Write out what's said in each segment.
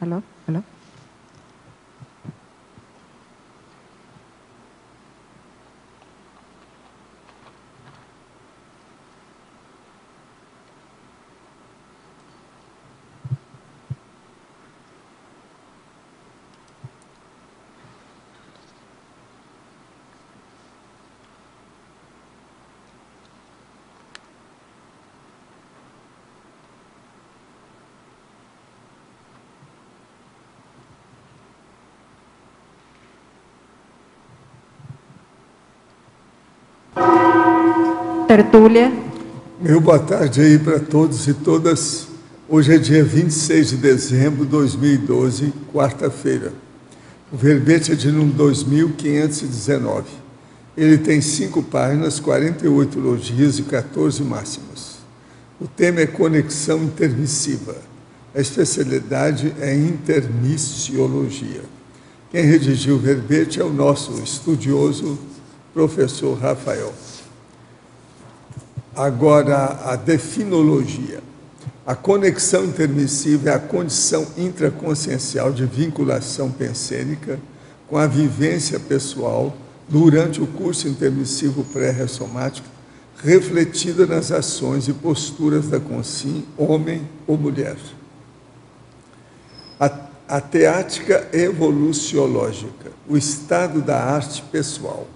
Hello? Hello? Tertúlia. Meu boa tarde aí para todos e todas. Hoje é dia 26 de dezembro de 2012, quarta-feira. O verbete é de número 2519. Ele tem 5 páginas, 48 elogios e 14 máximas. O tema é conexão intermissiva. A especialidade é intermissiologia. Quem redigiu o verbete é o nosso estudioso professor Rafael. Agora, a definologia. A conexão intermissiva é a condição intraconsciencial de vinculação pensênica com a vivência pessoal durante o curso intermissivo pré-ressomático, refletida nas ações e posturas da consciência, homem ou mulher. A teática evoluciológica, o estado da arte pessoal,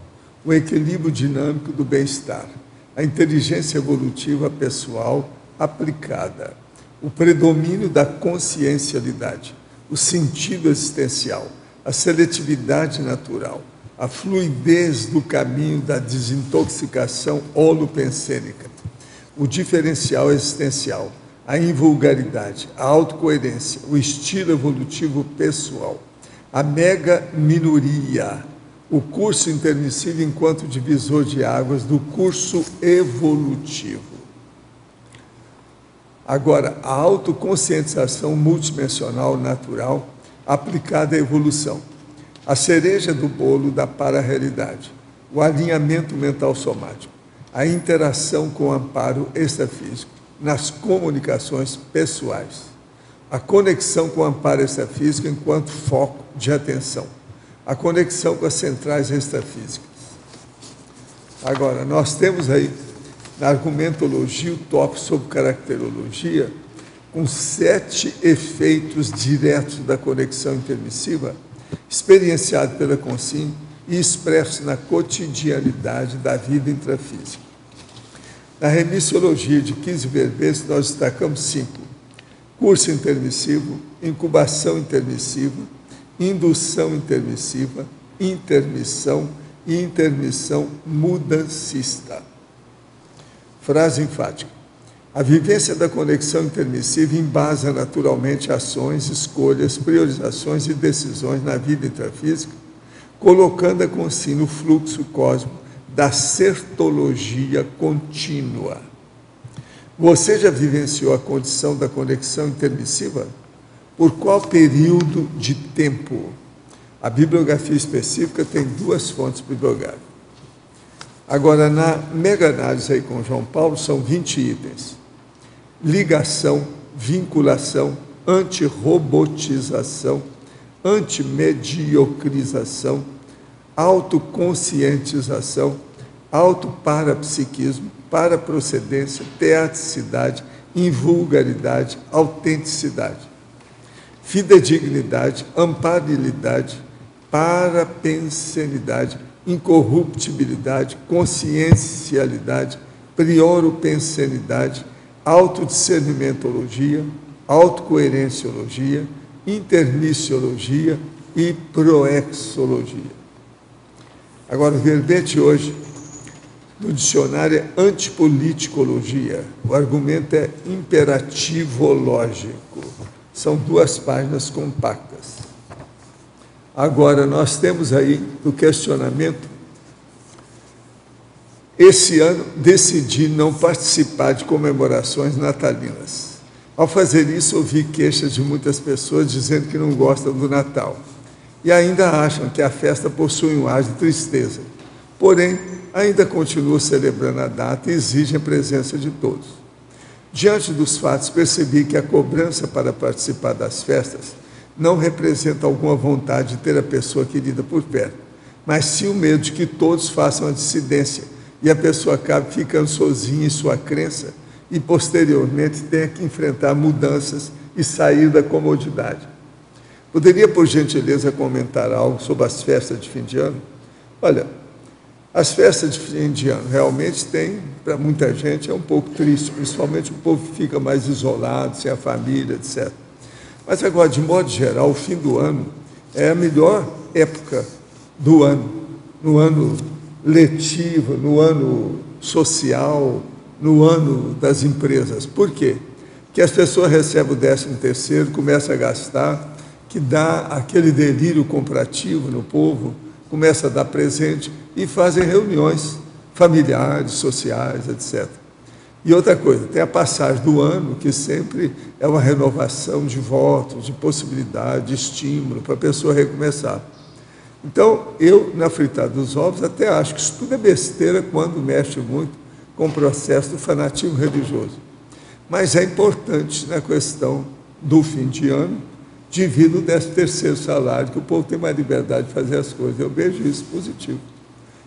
o equilíbrio dinâmico do bem-estar, a inteligência evolutiva pessoal aplicada, o predomínio da consciencialidade, o sentido existencial, a seletividade natural, a fluidez do caminho da desintoxicação holopensênica, o diferencial existencial, a invulgaridade, a autocoerência, o estilo evolutivo pessoal, a mega minoria, o curso intermissivo enquanto divisor de águas do curso evolutivo. Agora, a autoconscientização multidimensional natural aplicada à evolução. A cereja do bolo da para-realidade, o alinhamento mental somático, a interação com o amparo extrafísico nas comunicações pessoais, a conexão com o amparo extrafísico enquanto foco de atenção, a conexão com as centrais extrafísicas. Agora, nós temos aí, na argumentologia, o tópico sobre caracterologia, com 7 efeitos diretos da conexão intermissiva, experienciado pela consciência e expresso na cotidianidade da vida intrafísica. Na remissiologia de 15 verbetes, nós destacamos 5. Curso intermissivo, incubação intermissiva, indução intermissiva, intermissão e intermissão mudancista. Frase enfática. A vivência da conexão intermissiva embasa naturalmente ações, escolhas, priorizações e decisões na vida intrafísica, colocando a consciência no fluxo cósmico da certologia contínua. Você já vivenciou a condição da conexão intermissiva? Por qual período de tempo? A bibliografia específica tem 2 fontes bibliográficas. Agora, na mega-análise aí com João Paulo, são 20 itens. Ligação, vinculação, antirrobotização, antimediocrização, autoconscientização, autoparapsiquismo, paraprocedência, teaticidade, invulgaridade, autenticidade, fidedignidade, amparabilidade, parapensenidade, incorruptibilidade, consciencialidade, prioropensenidade, autodiscernimentologia, autocoerenciologia, intermissiologia e proexologia. Agora, o verbete hoje no dicionário é antipoliticologia. O argumento é imperativológico. São 2 páginas compactas. Agora, nós temos aí o questionamento. Esse ano, decidi não participar de comemorações natalinas. Ao fazer isso, ouvi queixas de muitas pessoas dizendo que não gostam do Natal. E ainda acham que a festa possui um ar de tristeza. Porém, ainda continuam celebrando a data e exigem a presença de todos. Diante dos fatos, percebi que a cobrança para participar das festas não representa alguma vontade de ter a pessoa querida por perto, mas sim o medo de que todos façam a dissidência e a pessoa acabe ficando sozinha em sua crença e, posteriormente, tenha que enfrentar mudanças e sair da comodidade. Poderia, por gentileza, comentar algo sobre as festas de fim de ano? Olha, as festas de fim de ano realmente tem, para muita gente, é um pouco triste, principalmente o povo que fica mais isolado, sem a família, etc. Mas agora, de modo geral, o fim do ano é a melhor época do ano, no ano letivo, no ano social, no ano das empresas. Por quê? Porque as pessoas recebem o 13º, começam a gastar, que dá aquele delírio comprativo no povo, começa a dar presente e fazem reuniões familiares, sociais, etc. E outra coisa, tem a passagem do ano, que sempre é uma renovação de votos, de possibilidade, de estímulo para a pessoa recomeçar. Então, eu, na fritada dos ovos, até acho que isso tudo é besteira quando mexe muito com o processo do fanatismo religioso. Mas é importante na questão do fim de ano, devido ao 13º salário, que o povo tem mais liberdade de fazer as coisas. Eu vejo isso positivo.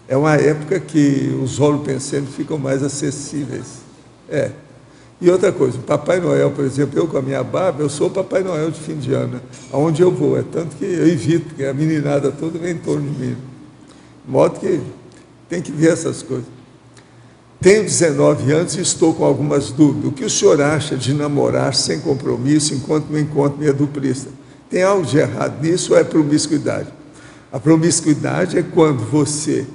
É uma época que os holopensantes ficam mais acessíveis. E outra coisa, o Papai Noel, por exemplo, eu com a minha barba, eu sou o Papai Noel de fim de ano, né? Aonde eu vou, é tanto que eu evito, porque a meninada toda vem em torno de mim. De modo que tem que ver essas coisas. Tenho 19 anos e estou com algumas dúvidas. O que o senhor acha de namorar sem compromisso enquanto não encontro minha duplista? Tem algo de errado nisso ou é promiscuidade? A promiscuidade é quando você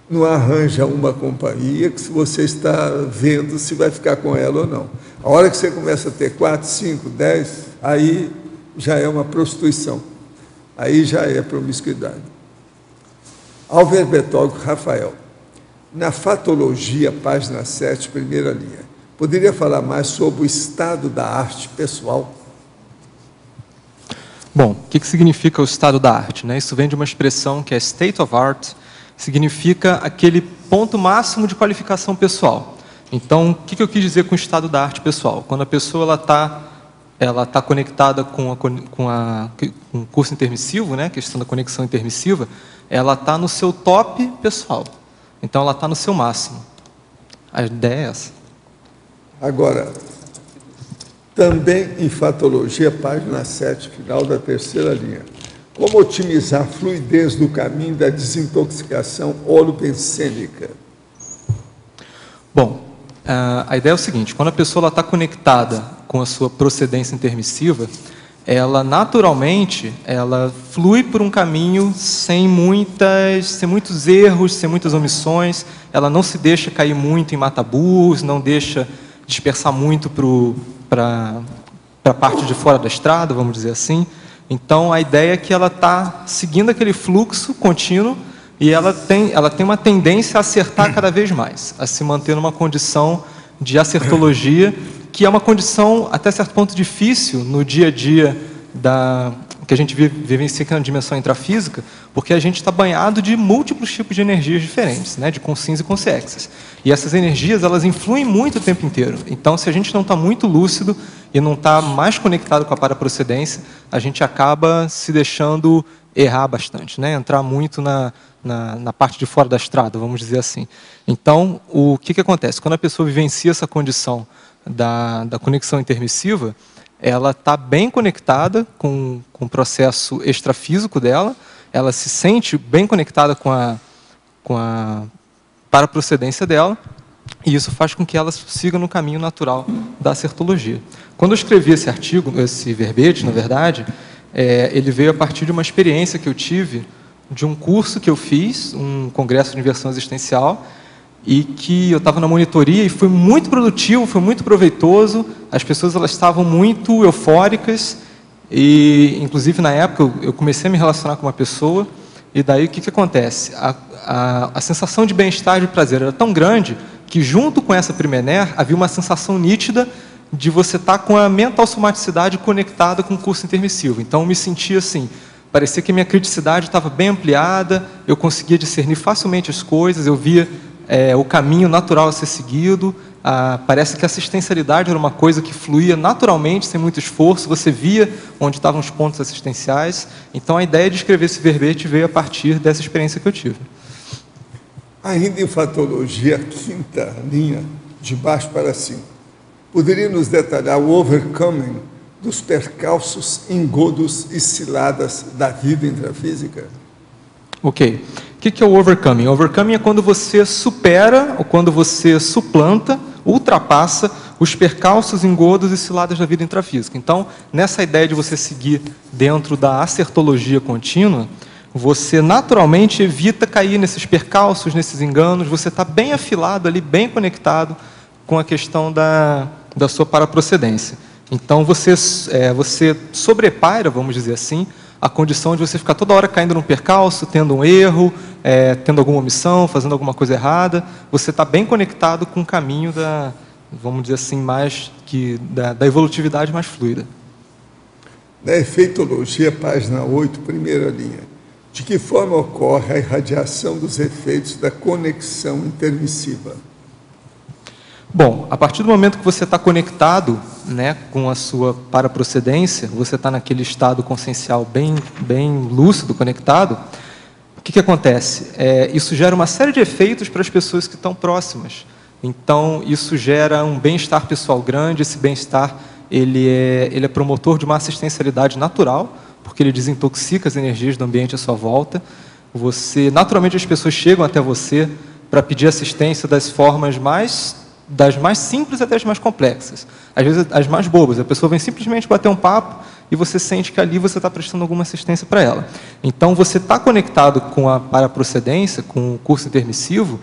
não arranja uma companhia que você está vendo se vai ficar com ela ou não. A hora que você começa a ter 4, 5, 10, aí já é uma prostituição. Aí já é promiscuidade. Alverbetólogo Rafael, na Fatologia, página 7, primeira linha, poderia falar mais sobre o estado da arte pessoal? Bom, o que significa o estado da arte, né? Isso vem de uma expressão que é state of art, significa aquele ponto máximo de qualificação pessoal. Então, o que eu quis dizer com o estado da arte pessoal? Quando a pessoa ela tá conectada com o curso intermissivo, né? A questão da conexão intermissiva, ela está no seu top pessoal. Então, ela está no seu máximo. A ideia é essa. Agora, também em Fatologia, página 7, final da terceira linha. Como otimizar a fluidez do caminho da desintoxicação holopensênica? Bom, a ideia é o seguinte, quando a pessoa está conectada com a sua procedência intermissiva, ela naturalmente flui por um caminho sem muitos erros, sem muitas omissões, ela não se deixa cair muito em mataburros, não deixa dispersar muito para a parte de fora da estrada, vamos dizer assim. Então, a ideia é que ela está seguindo aquele fluxo contínuo e ela tem uma tendência a acertar cada vez mais, a se manter numa condição de acertologia, que é uma condição, até certo ponto, difícil no dia a dia que a gente vivencia aqui na dimensão intrafísica, porque a gente está banhado de múltiplos tipos de energias diferentes, né, de consciências e consciências. E essas energias, elas influem muito o tempo inteiro. Então, se a gente não está muito lúcido e não está mais conectado com a paraprocedência, a gente acaba se deixando errar bastante, né, entrar muito na parte de fora da estrada, vamos dizer assim. Então, o que acontece? Quando a pessoa vivencia essa condição da conexão intermissiva, ela está bem conectada com o processo extrafísico dela, ela se sente bem conectada com a paraprocedência dela, e isso faz com que ela siga no caminho natural da acertologia. Quando eu escrevi esse artigo, esse verbete, na verdade, ele veio a partir de uma experiência que eu tive de um curso que eu fiz, um congresso de inversão existencial, e que eu estava na monitoria e foi muito produtivo, foi muito proveitoso, as pessoas elas estavam muito eufóricas e, inclusive, na época, eu comecei a me relacionar com uma pessoa e daí o que acontece? A sensação de bem-estar e de prazer era tão grande que, junto com essa primener, havia uma sensação nítida de você estar com a mental somaticidade conectada com o curso intermissivo. Então, eu me sentia assim, parecia que minha criticidade estava bem ampliada, eu conseguia discernir facilmente as coisas, eu via o caminho natural a ser seguido, parece que a assistencialidade era uma coisa que fluía naturalmente, sem muito esforço, você via onde estavam os pontos assistenciais. Então, a ideia de escrever esse verbete veio a partir dessa experiência que eu tive. Ainda em fatologia, quinta linha, de baixo para cima, poderia nos detalhar o overcoming dos percalços, engodos e ciladas da vida intrafísica? Ok. O que é o overcoming? O overcoming é quando você supera, ou quando você suplanta, ultrapassa os percalços, engodos e ciladas da vida intrafísica. Então, nessa ideia de você seguir dentro da acertologia contínua, você naturalmente evita cair nesses percalços, nesses enganos, você está bem afilado ali, bem conectado com a questão da sua paraprocedência. Então, você sobrepaira, vamos dizer assim, a condição de você ficar toda hora caindo num percalço, tendo um erro, tendo alguma omissão, fazendo alguma coisa errada. Você está bem conectado com o caminho vamos dizer assim, da evolutividade mais fluida. Na efeitologia, página 8, primeira linha. De que forma ocorre a irradiação dos efeitos da conexão intermissiva? Bom, a partir do momento que você está conectado, né, com a sua paraprocedência, você está naquele estado consciencial bem lúcido, conectado, o que acontece? Isso gera uma série de efeitos para as pessoas que estão próximas. Então, isso gera um bem-estar pessoal grande. Esse bem-estar ele é promotor de uma assistencialidade natural, porque ele desintoxica as energias do ambiente à sua volta. Naturalmente, as pessoas chegam até você para pedir assistência das mais simples até as mais complexas. Às vezes, as mais bobas. A pessoa vem simplesmente bater um papo e você sente que ali você está prestando alguma assistência para ela. Então, você está conectado com a paraprocedência, com o curso intermissivo,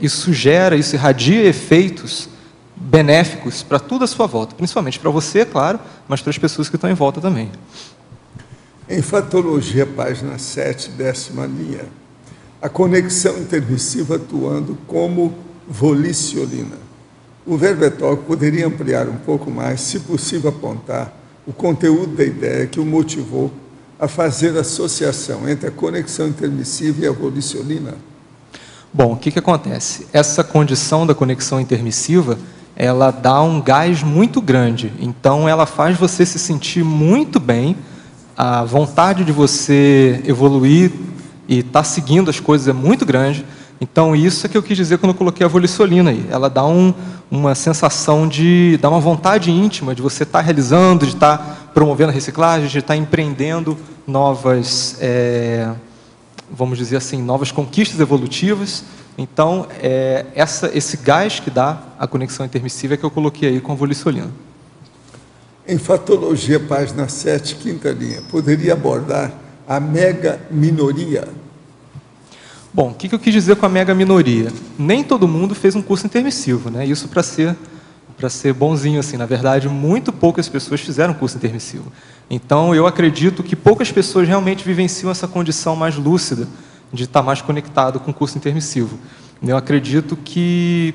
isso irradia efeitos benéficos para tudo à sua volta, principalmente para você, é claro, mas para as pessoas que estão em volta também. Em fatologia, página 7, 10ª linha, a conexão intermissiva atuando como volicionina. O verbetógrafo poderia ampliar um pouco mais, se possível apontar o conteúdo da ideia que o motivou a fazer associação entre a conexão intermissiva e a volicionina? Bom, o que acontece? Essa condição da conexão intermissiva, ela dá um gás muito grande, então ela faz você se sentir muito bem, a vontade de você evoluir e estar seguindo as coisas é muito grande. Então, isso é que eu quis dizer quando eu coloquei a volicionina aí. Ela dá uma sensação dá uma vontade íntima de você estar realizando, de estar promovendo a reciclagem, de estar empreendendo novas, vamos dizer assim, novas conquistas evolutivas. Então, esse gás que dá a conexão intermissiva é que eu coloquei aí com a volicionina. Em fatologia, página 7, 5ª linha, poderia abordar a mega minoria? Bom, o que eu quis dizer com a mega minoria? Nem todo mundo fez um curso intermissivo, né? Isso para ser bonzinho, assim. Na verdade, muito poucas pessoas fizeram curso intermissivo. Então, eu acredito que poucas pessoas realmente vivenciam essa condição mais lúcida de estar mais conectado com o curso intermissivo. Eu acredito que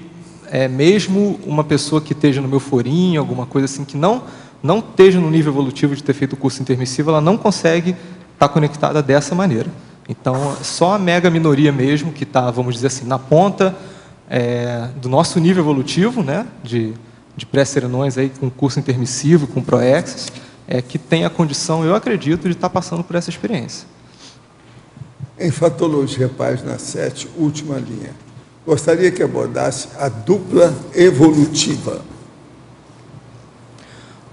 mesmo uma pessoa que esteja no meu forinho, alguma coisa assim, que não esteja no nível evolutivo de ter feito o curso intermissivo, ela não consegue estar conectada dessa maneira. Então, só a mega minoria mesmo, que está, vamos dizer assim, na ponta do nosso nível evolutivo, né, de pré-serenões aí, com curso intermissivo, com ProExis, que tem a condição, eu acredito, de estar passando por essa experiência. Em fatologia, página 7, última linha, gostaria que abordasse a dupla evolutiva.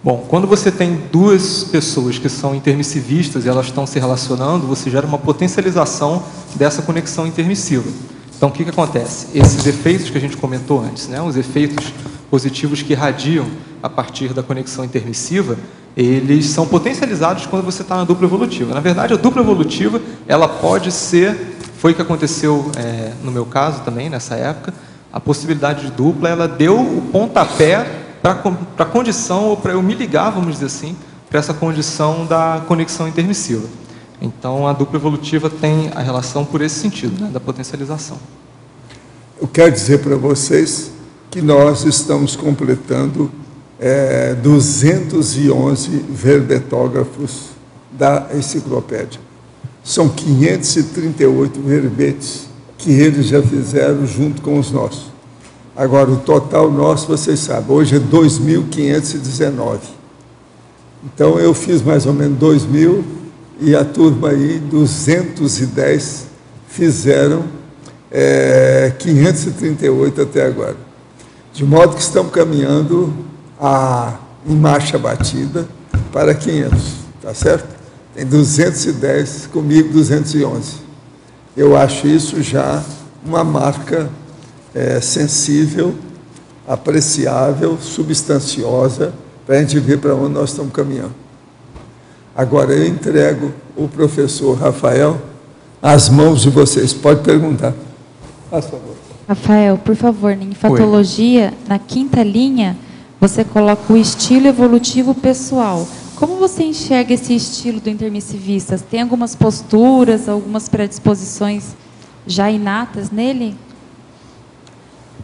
Bom, quando você tem duas pessoas que são intermissivistas e elas estão se relacionando, você gera uma potencialização dessa conexão intermissiva. Então, o que acontece? Esses efeitos que a gente comentou antes, né, os efeitos positivos que irradiam a partir da conexão intermissiva, eles são potencializados quando você está na dupla evolutiva. Na verdade, a dupla evolutiva, ela pode ser, foi o que aconteceu no meu caso também, nessa época, a possibilidade de dupla, ela deu o pontapé para a condição, ou para eu me ligar, vamos dizer assim, para essa condição da conexão intermissiva. Então, a dupla evolutiva tem a relação por esse sentido, né, da potencialização. Eu quero dizer para vocês que nós estamos completando 211 verbetógrafos da enciclopédia. São 538 verbetes que eles já fizeram junto com os nossos. Agora, o total nosso, vocês sabem, hoje é 2.519. Então, eu fiz mais ou menos 2.000 e a turma aí, 210, fizeram 538 até agora. De modo que estamos caminhando em marcha batida para 500, tá certo? Tem 210, comigo 211. Eu acho isso já uma marca sensível, apreciável, substanciosa, para a gente ver para onde nós estamos caminhando. Agora eu entrego o professor Rafael às mãos de vocês. Pode perguntar. Faz favor. Rafael, por favor, em enfatologia, na 5ª linha, você coloca o estilo evolutivo pessoal. Como você enxerga esse estilo do intermissivista? Tem algumas posturas, algumas predisposições já inatas nele?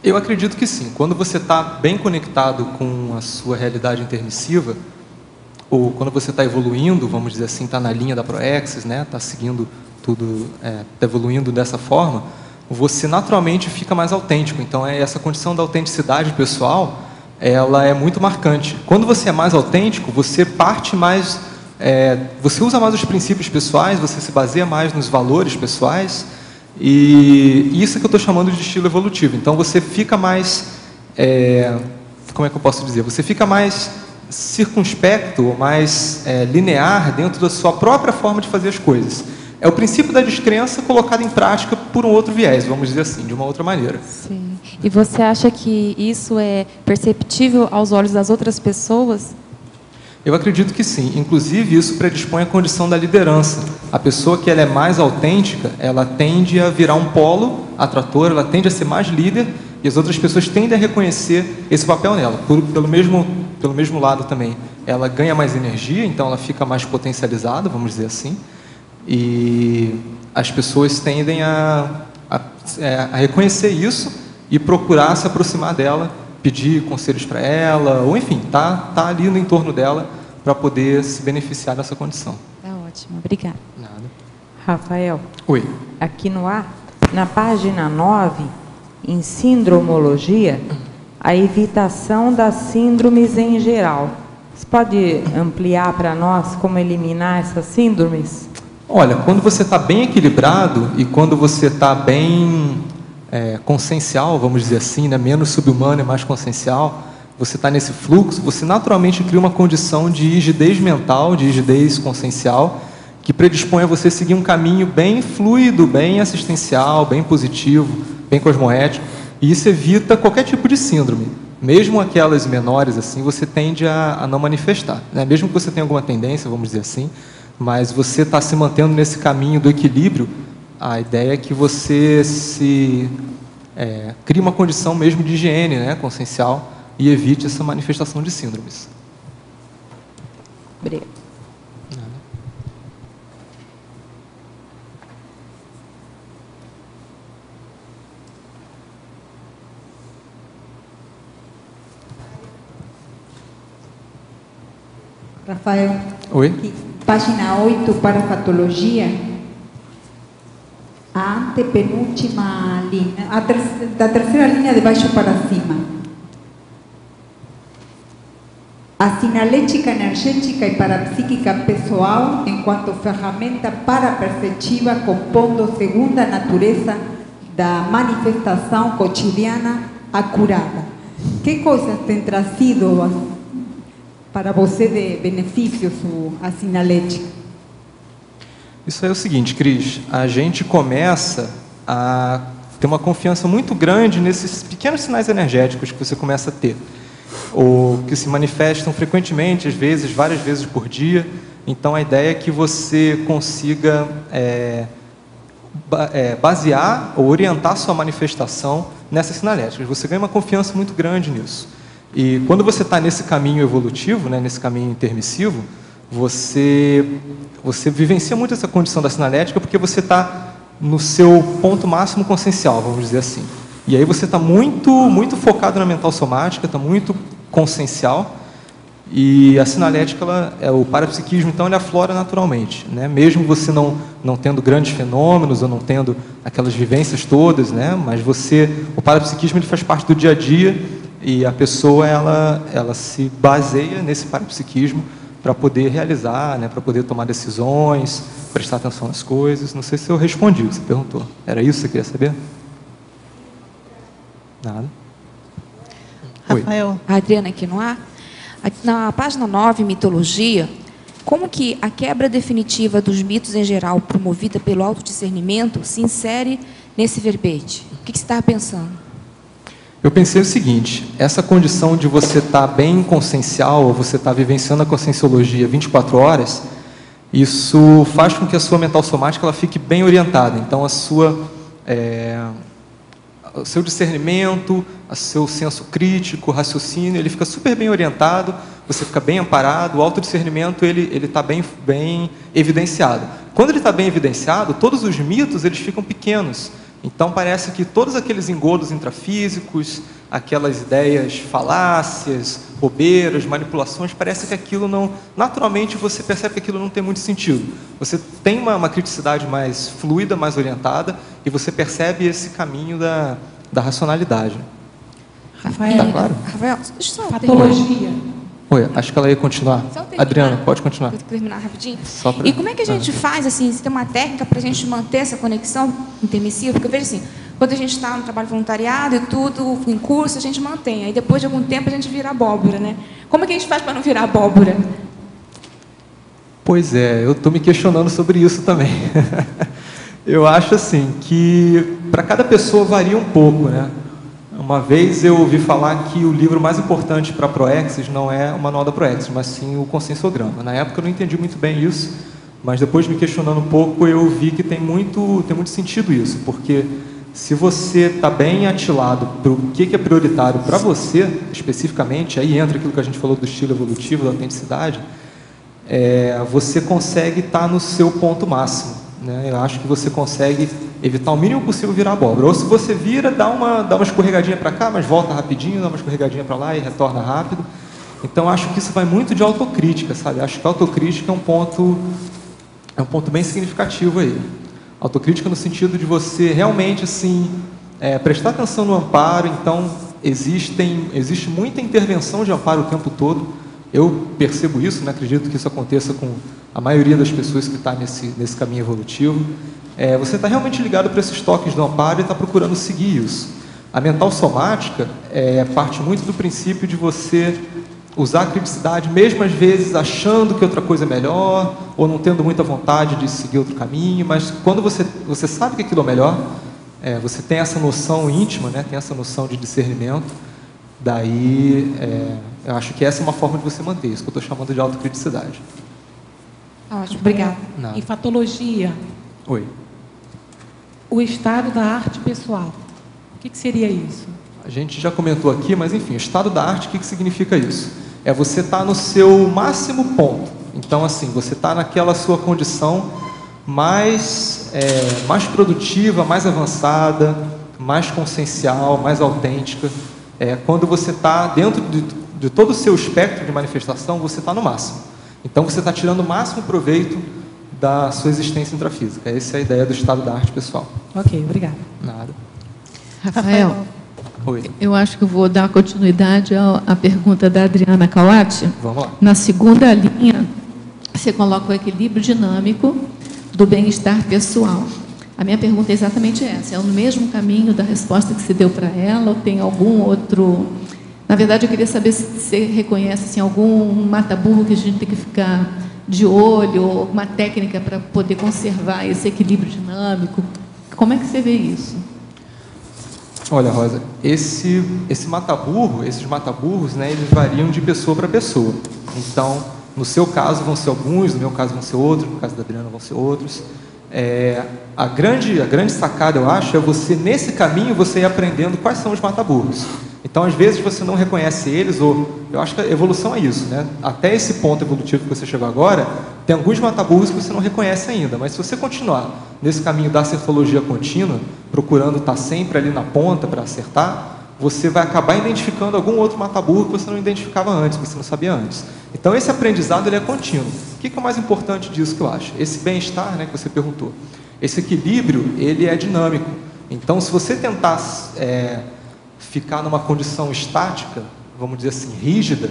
Eu acredito que sim. Quando você está bem conectado com a sua realidade intermissiva, ou quando você está evoluindo, vamos dizer assim, está na linha da Proexis, né? Está seguindo tudo, está evoluindo dessa forma, você naturalmente fica mais autêntico. Então, essa condição da autenticidade pessoal, ela é muito marcante. Quando você é mais autêntico, você parte mais, você usa mais os princípios pessoais, você se baseia mais nos valores pessoais, e isso que eu estou chamando de estilo evolutivo. Então, você fica mais, como é que eu posso dizer? Você fica mais circunspecto, ou mais linear dentro da sua própria forma de fazer as coisas. É o princípio da descrença colocado em prática por um outro viés, vamos dizer assim, de uma outra maneira. Sim. E você acha que isso é perceptível aos olhos das outras pessoas? Eu acredito que sim. Inclusive, isso predispõe à condição da liderança. A pessoa que ela é mais autêntica, ela tende a virar um polo atrator, ela tende a ser mais líder, e as outras pessoas tendem a reconhecer esse papel nela. Pelo mesmo lado também, ela ganha mais energia, então ela fica mais potencializada, vamos dizer assim, e as pessoas tendem a reconhecer isso e procurar se aproximar dela, pedir conselhos para ela, ou enfim, tá ali no entorno dela para poder se beneficiar dessa condição. Tá ótimo, obrigada. Nada. Rafael. Oi. Aqui no ar, na página 9, em sindromologia, a evitação das síndromes em geral. Você pode ampliar para nós como eliminar essas síndromes? Olha, quando você está bem equilibrado e quando você está bem consciencial, vamos dizer assim, né, menos subhumano e mais consciencial, você está nesse fluxo, você naturalmente cria uma condição de rigidez mental, de rigidez consciencial, que predispõe a você seguir um caminho bem fluido, bem assistencial, bem positivo, bem cosmoético, e isso evita qualquer tipo de síndrome. Mesmo aquelas menores, assim, você tende a não manifestar, né? Mesmo que você tenha alguma tendência, vamos dizer assim, mas você está se mantendo nesse caminho do equilíbrio, a ideia é que você crie uma condição mesmo de higiene, né, consciencial, e evite essa manifestação de síndromes. Obrigada. Rafael. Oi. Aqui, página 8, para patologia, a antepenúltima linha, da terceira linha de baixo para cima. A sinalética energética e parapsíquica pessoal, enquanto ferramenta paraperceptiva, compondo segundo a natureza da manifestação cotidiana acurada. Que coisas tem trazido para você de benefícios a sinalética? Isso é o seguinte, Cris, a gente começa a ter uma confiança muito grande nesses pequenos sinais energéticos que você começa a ter, ou que se manifestam frequentemente, às vezes, várias vezes por dia. Então, a ideia é que você consiga basear ou orientar sua manifestação nessas sinaléticas. Você ganha uma confiança muito grande nisso. E quando você está nesse caminho evolutivo, né, nesse caminho intermissivo, você vivencia muito essa condição da sinalética, porque você está no seu ponto máximo consciencial, vamos dizer assim. E aí você está muito focado na mental somática, está muito consciencial, E a sinalética, o parapsiquismo, então, ele aflora naturalmente, né? Mesmo você não tendo grandes fenômenos ou não tendo aquelas vivências todas, né? Mas o parapsiquismo ele faz parte do dia a dia e a pessoa ela se baseia nesse parapsiquismo para poder realizar, né? Para poder tomar decisões, prestar atenção nas coisas. Não sei se eu respondi o que você perguntou. Era isso que você queria saber? Nada. Rafael. A Adriana aqui no ar. Na página 9, mitologia, como que a quebra definitiva dos mitos em geral, promovida pelo autodiscernimento, se insere nesse verbete? O que você estava pensando? Eu pensei o seguinte, essa condição de você estar bem consciencial, ou você estar vivenciando a conscienciologia 24 horas, isso faz com que a sua mental somática ela fique bem orientada. Então, o seu discernimento, o seu senso crítico, raciocínio, ele fica super bem orientado, você fica bem amparado, o autodiscernimento ele está bem evidenciado. Quando ele está bem evidenciado, todos os mitos eles ficam pequenos. Então parece que todos aqueles engodos intrafísicos, aquelas ideias falácias, bobeiras, manipulações, parece que aquilo não... Naturalmente você percebe que aquilo não tem muito sentido. Você tem uma criticidade mais fluida, mais orientada, e você percebe esse caminho da racionalidade. Rafael, tá claro? Rafael, deixa eu só patologia. Oi, acho que ela ia continuar. Adriana, pode continuar. Vou terminar rapidinho. Pra... E como é que a gente faz, assim, se tem uma técnica para a gente manter essa conexão intermissiva? Porque eu vejo assim, quando a gente está no trabalho voluntariado e tudo, em curso, a gente mantém. Aí depois de algum tempo a gente vira abóbora, né? Como é que a gente faz para não virar abóbora? Pois é, eu estou me questionando sobre isso também. Eu acho assim, que para cada pessoa varia um pouco, né? Uma vez eu ouvi falar que o livro mais importante para a Proexis não é o Manual da Proexis, mas sim o Conscienciograma. Na época eu não entendi muito bem isso, mas depois me questionando um pouco eu vi que tem muito sentido isso, porque se você está bem atilado para o que é prioritário para você, especificamente, aí entra aquilo que a gente falou do estilo evolutivo, da autenticidade, você consegue estar no seu ponto máximo, né? Eu acho que você consegue evitar o mínimo possível virar abóbora. Ou se você vira, dá uma escorregadinha para cá, mas volta rapidinho, dá uma escorregadinha para lá e retorna rápido. Então, acho que isso vai muito de autocrítica, sabe? Acho que a autocrítica é um ponto bem significativo aí. Autocrítica no sentido de você realmente, assim, prestar atenção no amparo. Então, existe muita intervenção de amparo o tempo todo. Eu percebo isso, né? Acredito que isso aconteça com a maioria das pessoas que está nesse caminho evolutivo. Você está realmente ligado para esses toques do amparo e está procurando seguir isso. A mental somática parte muito do princípio de você usar a criticidade, mesmo às vezes achando que outra coisa é melhor, ou não tendo muita vontade de seguir outro caminho, mas quando você sabe que aquilo é melhor, você tem essa noção íntima, né? Tem essa noção de discernimento, daí eu acho que essa é uma forma de você manter isso, que eu estou chamando de autocriticidade. Ótimo, obrigada. Em patologia. Oi. O estado da arte pessoal. O que seria isso? A gente já comentou aqui, mas enfim, o estado da arte, o que significa isso? É você estar no seu máximo ponto. Então, assim, você está naquela sua condição mais produtiva, mais avançada, mais consciencial, mais autêntica. Quando você está dentro de todo o seu espectro de manifestação, você está no máximo. Então, você está tirando o máximo proveito da sua existência intrafísica. Essa é a ideia do estado da arte pessoal. Ok, obrigada. Nada. Rafael, oi. Eu acho que eu vou dar continuidade à pergunta da Adriana Kawati. Vamos lá. Na segunda linha, você coloca o equilíbrio dinâmico do bem-estar pessoal. A minha pergunta é exatamente essa. É no mesmo caminho da resposta que você deu para ela ou tem algum outro... Na verdade, eu queria saber se você reconhece assim, algum mata-burro que a gente tem que ficar de olho, ou uma técnica para poder conservar esse equilíbrio dinâmico. Como é que você vê isso? Olha, Rosa, esses mata-burros, né, eles variam de pessoa para pessoa. Então, no seu caso vão ser alguns, no meu caso vão ser outros, no caso da Adriana vão ser outros. A grande sacada, eu acho, é você, nesse caminho, você ir aprendendo quais são os mata-burros. Então, às vezes, você não reconhece eles, ou eu acho que a evolução é isso, né? Até esse ponto evolutivo que você chegou agora, tem alguns mata-burros que você não reconhece ainda, mas se você continuar nesse caminho da acertologia contínua, procurando estar sempre ali na ponta para acertar, você vai acabar identificando algum outro mataburro que você não identificava antes, que você não sabia antes. Então, esse aprendizado ele é contínuo. O que é o mais importante disso que eu acho? Esse bem-estar, né, que você perguntou. Esse equilíbrio, ele é dinâmico. Então, se você tentar ficar numa condição estática, vamos dizer assim, rígida,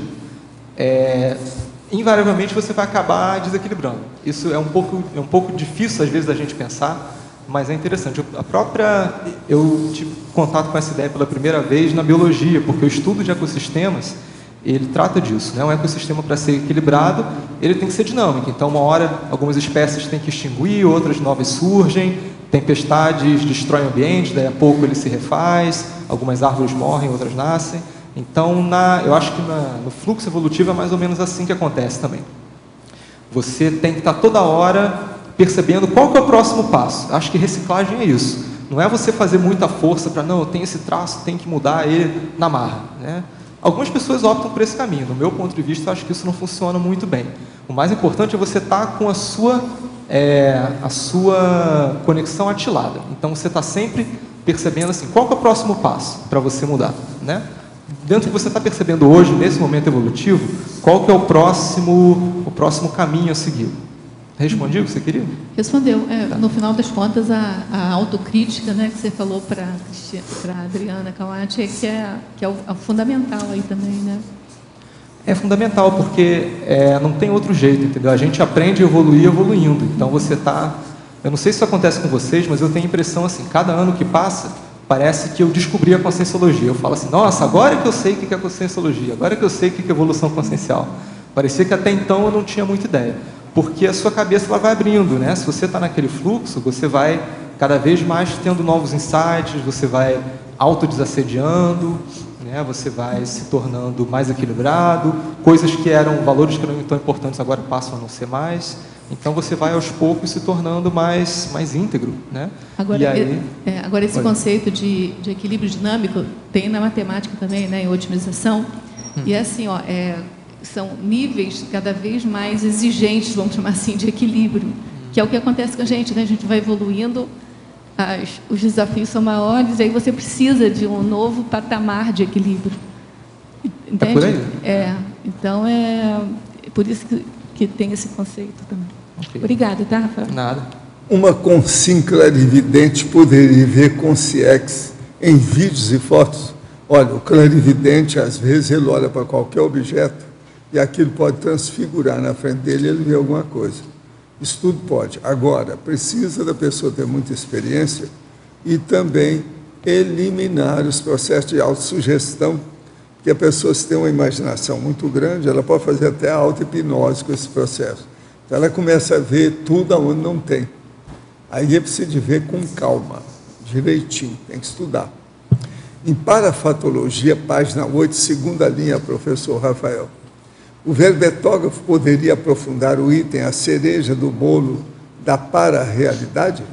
invariavelmente você vai acabar desequilibrando. Isso é um pouco difícil, às vezes, da gente pensar, mas é interessante. Eu tive contato com essa ideia pela primeira vez na biologia, porque o estudo de ecossistemas, ele trata disso, né? Um ecossistema, para ser equilibrado, ele tem que ser dinâmico. Então, uma hora, algumas espécies têm que extinguir, outras novas surgem, tempestades destroem o ambiente, daí a pouco ele se refaz, algumas árvores morrem, outras nascem. Então, eu acho que no fluxo evolutivo é mais ou menos assim que acontece também. Você tem que estar toda hora percebendo qual que é o próximo passo. Acho que reciclagem é isso. Não é você fazer muita força para, não, eu tenho esse traço, tem que mudar ele na marra, né? Algumas pessoas optam por esse caminho. No meu ponto de vista, eu acho que isso não funciona muito bem. O mais importante é você estar com a sua conexão atilada. Então, você está sempre percebendo assim, qual que é o próximo passo para você mudar, né? Dentro do que você está percebendo hoje, nesse momento evolutivo, qual que é o próximo caminho a seguir? Respondi o que você queria? Respondeu. Tá. No final das contas, a autocrítica, né, que você falou para a Adriana Kawati, que é o fundamental aí também, né? É fundamental, porque não tem outro jeito, entendeu? A gente aprende a evoluir evoluindo. Então, você está... Eu não sei se isso acontece com vocês, mas eu tenho a impressão, assim, cada ano que passa, parece que eu descobri a conscienciologia. Eu falo assim, nossa, agora que eu sei o que é conscienciologia, agora que eu sei o que é evolução consciencial. Parecia que até então eu não tinha muita ideia. Porque a sua cabeça ela vai abrindo, né? Se você está naquele fluxo, você vai cada vez mais tendo novos insights, você vai autodesassediando, né? Você vai se tornando mais equilibrado, coisas que eram valores que não eram tão importantes agora passam a não ser mais. Então você vai aos poucos se tornando mais íntegro, né? Agora esse conceito de equilíbrio dinâmico tem na matemática também, né? Em otimização. E assim, são níveis cada vez mais exigentes, vamos chamar assim, de equilíbrio, que é o que acontece com a gente, né? A gente vai evoluindo, os desafios são maiores, e aí você precisa de um novo patamar de equilíbrio. Entende? Por aí? Então, é por isso que tem esse conceito também. Okay. Obrigada, tá, Rafael? Nada. Uma consciência clarividente poderia ver consciex em vídeos e fotos? Olha, o clarividente, às vezes, ele olha para qualquer objeto e aquilo pode transfigurar na frente dele e ele vê alguma coisa. Isso tudo pode. Agora, precisa da pessoa ter muita experiência e também eliminar os processos de autossugestão, porque a pessoa, se tem uma imaginação muito grande, ela pode fazer até a auto-hipnose com esse processo. Então, ela começa a ver tudo onde não tem. Aí é preciso de ver com calma, direitinho, tem que estudar. Em Parafatologia, página 8, segunda linha, professor Rafael. O verbetógrafo poderia aprofundar o item, a cereja do bolo da para-realidade?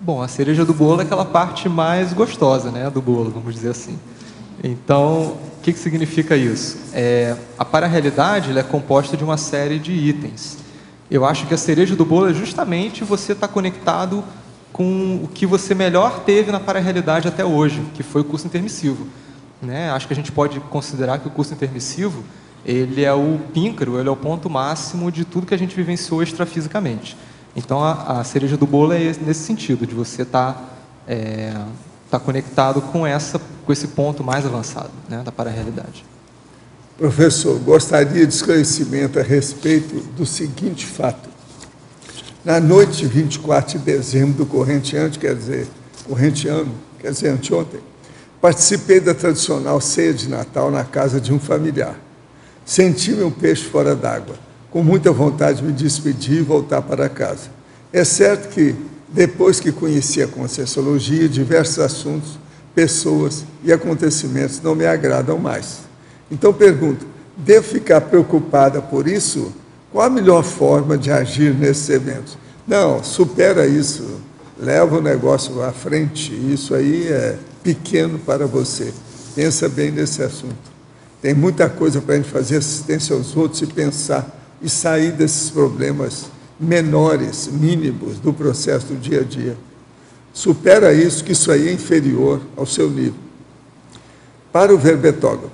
Bom, a cereja do bolo é aquela parte mais gostosa, né, do bolo, vamos dizer assim. Então, o que significa isso? A para-realidade ela é composta de uma série de itens. Eu acho que a cereja do bolo é justamente você estar conectado com o que você melhor teve na para-realidade até hoje, que foi o curso intermissivo. Né? Acho que a gente pode considerar que o curso intermissivo ele é o píncaro, ele é o ponto máximo de tudo que a gente vivenciou extrafisicamente. Então, a cereja do bolo é nesse sentido, de você estar conectado com esse ponto mais avançado, né, da para-realidade. Professor, gostaria de esclarecimento a respeito do seguinte fato. Na noite de 24 de dezembro do corrente ano, quer dizer, anteontem, participei da tradicional ceia de Natal na casa de um familiar. Senti-me um peixe fora d'água, com muita vontade de me despedir e voltar para casa. É certo que, depois que conheci a Conscienciologia, diversos assuntos, pessoas e acontecimentos não me agradam mais. Então pergunto, devo ficar preocupada por isso? Qual a melhor forma de agir nesses eventos? Não, supera isso, leva o negócio à frente, isso aí é pequeno para você. Pensa bem nesse assunto. Tem muita coisa para a gente fazer assistência aos outros e pensar e sair desses problemas menores, mínimos do processo do dia a dia. Supera isso, que isso aí é inferior ao seu nível. Para o verbetógrafo,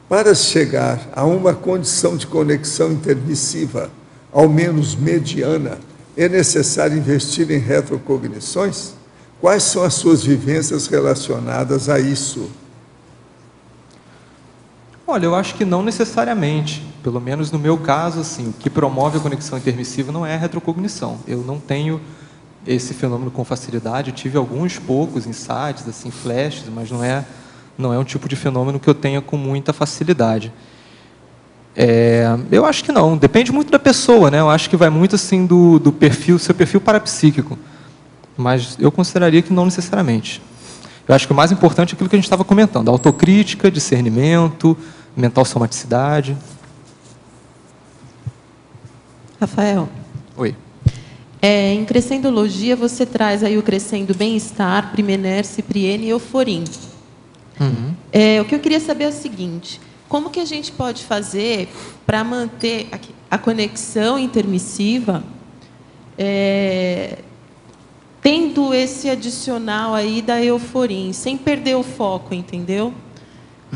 para chegar a uma condição de conexão intermissiva, ao menos mediana, é necessário investir em retrocognições? Quais são as suas vivências relacionadas a isso? Olha, eu acho que não necessariamente. Pelo menos no meu caso, assim, o que promove a conexão intermissiva não é a retrocognição. Eu não tenho esse fenômeno com facilidade. Eu tive alguns poucos insights, assim, flashes, mas não é um tipo de fenômeno que eu tenha com muita facilidade. Eu acho que não. Depende muito da pessoa, né? Eu acho que vai muito assim do perfil, seu perfil parapsíquico. Mas eu consideraria que não necessariamente. Eu acho que o mais importante é aquilo que a gente estava comentando: autocrítica, discernimento, mental somaticidade. Rafael. Oi. Em Crescendologia, você traz aí o crescendo bem-estar, Primener, Cipriene e Euforim. Uhum. O que eu queria saber é o seguinte: como que a gente pode fazer para manter a conexão intermissiva, tendo esse adicional aí da Euforim, sem perder o foco, entendeu?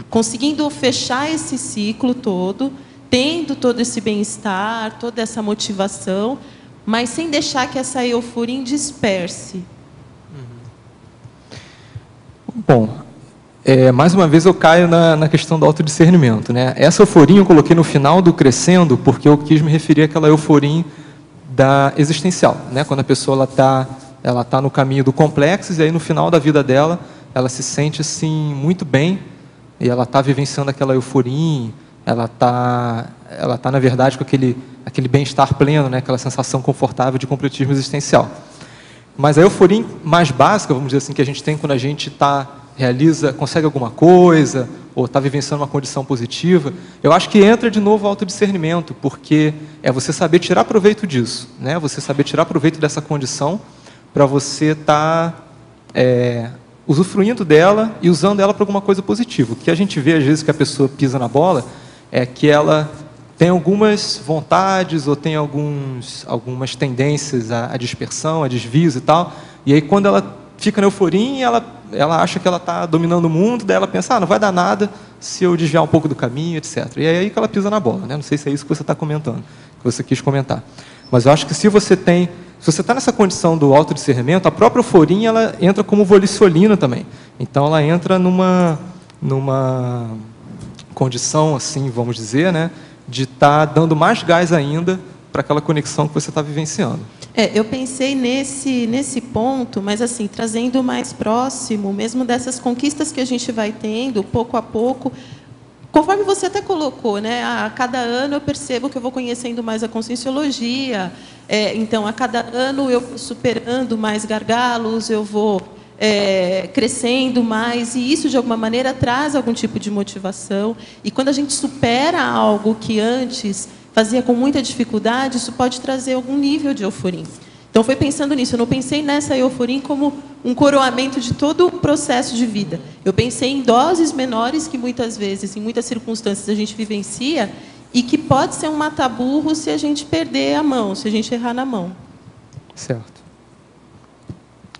Conseguindo fechar esse ciclo todo, tendo todo esse bem-estar, toda essa motivação, mas sem deixar que essa Euforim disperse. Bom, mais uma vez eu caio na questão do autodiscernimento, né? Essa euforim eu coloquei no final do crescendo porque eu quis me referir àquela euforim da existencial, né? Quando a pessoa ela tá no caminho do complexo e aí no final da vida dela ela se sente assim muito bem e ela está vivenciando aquela euforim, ela tá na verdade com aquele bem-estar pleno, né? Aquela sensação confortável de completismo existencial. Mas a euforim mais básica, vamos dizer assim, que a gente tem quando a gente consegue alguma coisa, ou está vivenciando uma condição positiva, eu acho que entra de novo o autodiscernimento, porque é você saber tirar proveito disso, né? Você saber tirar proveito dessa condição para você estar usufruindo dela e usando ela para alguma coisa positiva. O que a gente vê, às vezes, que a pessoa pisa na bola, é que ela tem algumas vontades ou tem algumas tendências à dispersão, a desvios e tal, e aí quando ela fica na euforia, ela acha que ela está dominando o mundo, daí ela pensa, não vai dar nada se eu desviar um pouco do caminho, etc. E é aí que ela pisa na bola, né? Não sei se é isso que você está comentando, que você quis comentar. Mas eu acho que se você está nessa condição do autodiscernimento, a própria euforia, ela entra como volicionina também. Então, ela entra numa condição, assim, vamos dizer, né, de estar dando mais gás ainda para aquela conexão que você está vivenciando. Eu pensei nesse ponto, mas assim, trazendo mais próximo, mesmo dessas conquistas que a gente vai tendo, pouco a pouco, conforme você até colocou, né? A cada ano eu percebo que eu vou conhecendo mais a Conscienciologia, então, a cada ano eu vou superando mais gargalos, eu vou crescendo mais, e isso, de alguma maneira, traz algum tipo de motivação. E quando a gente supera algo que antes fazia com muita dificuldade, isso pode trazer algum nível de euforim. Então, foi pensando nisso. Eu não pensei nessa euforim como um coroamento de todo o processo de vida. Eu pensei em doses menores que, muitas vezes, em muitas circunstâncias, a gente vivencia e que pode ser um mata-burro se a gente perder a mão, se a gente errar na mão. Certo.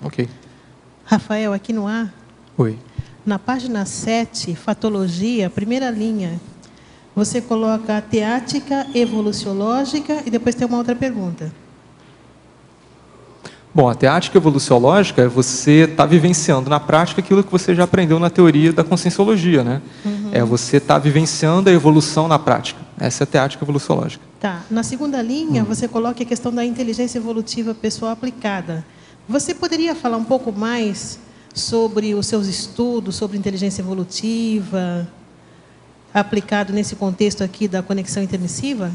Ok. Rafael, aqui no ar. Oi. Na página 7, Fatologia, primeira linha, você coloca a teática evoluciológica e depois tem uma outra pergunta. Bom, a teática evoluciológica é você estar vivenciando na prática aquilo que você já aprendeu na teoria da Conscienciologia, né? Uhum. É você estar vivenciando a evolução na prática. Essa é a teática evoluciológica. Tá. Na segunda linha, você coloca a questão da inteligência evolutiva pessoal aplicada. Você poderia falar um pouco mais sobre os seus estudos, sobre inteligência evolutiva, aplicado nesse contexto aqui da conexão intermissiva?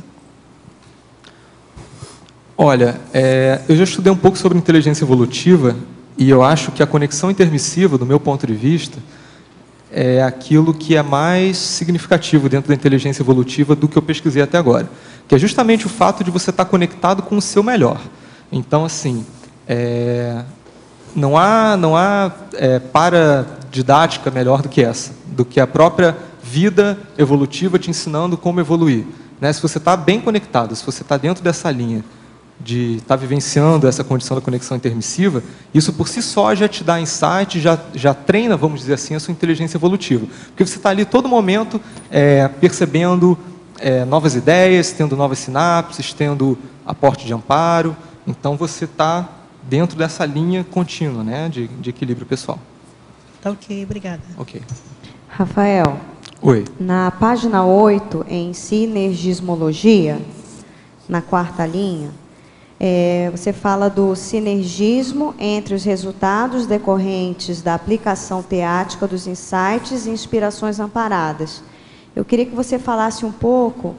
Olha, eu já estudei um pouco sobre inteligência evolutiva e eu acho que a conexão intermissiva, do meu ponto de vista, é aquilo que é mais significativo dentro da inteligência evolutiva do que eu pesquisei até agora, que é justamente o fato de você estar conectado com o seu melhor. Então, assim, não há paradidática melhor do que essa, do que a própria vida evolutiva te ensinando como evoluir, né? Se você está bem conectado, se você está dentro dessa linha estar vivenciando essa condição da conexão intermissiva, isso por si só já te dá insight, já treina, vamos dizer assim, a sua inteligência evolutiva. Porque você está ali todo momento percebendo novas ideias, tendo novas sinapses, tendo aporte de amparo. Então, você está dentro dessa linha contínua, né, de equilíbrio pessoal. Tá ok, obrigada. Ok. Rafael. Oi. Na página 8, em sinergismologia, na 4ª linha, você fala do sinergismo entre os resultados decorrentes da aplicação teática dos insights e inspirações amparadas. Eu queria que você falasse um pouco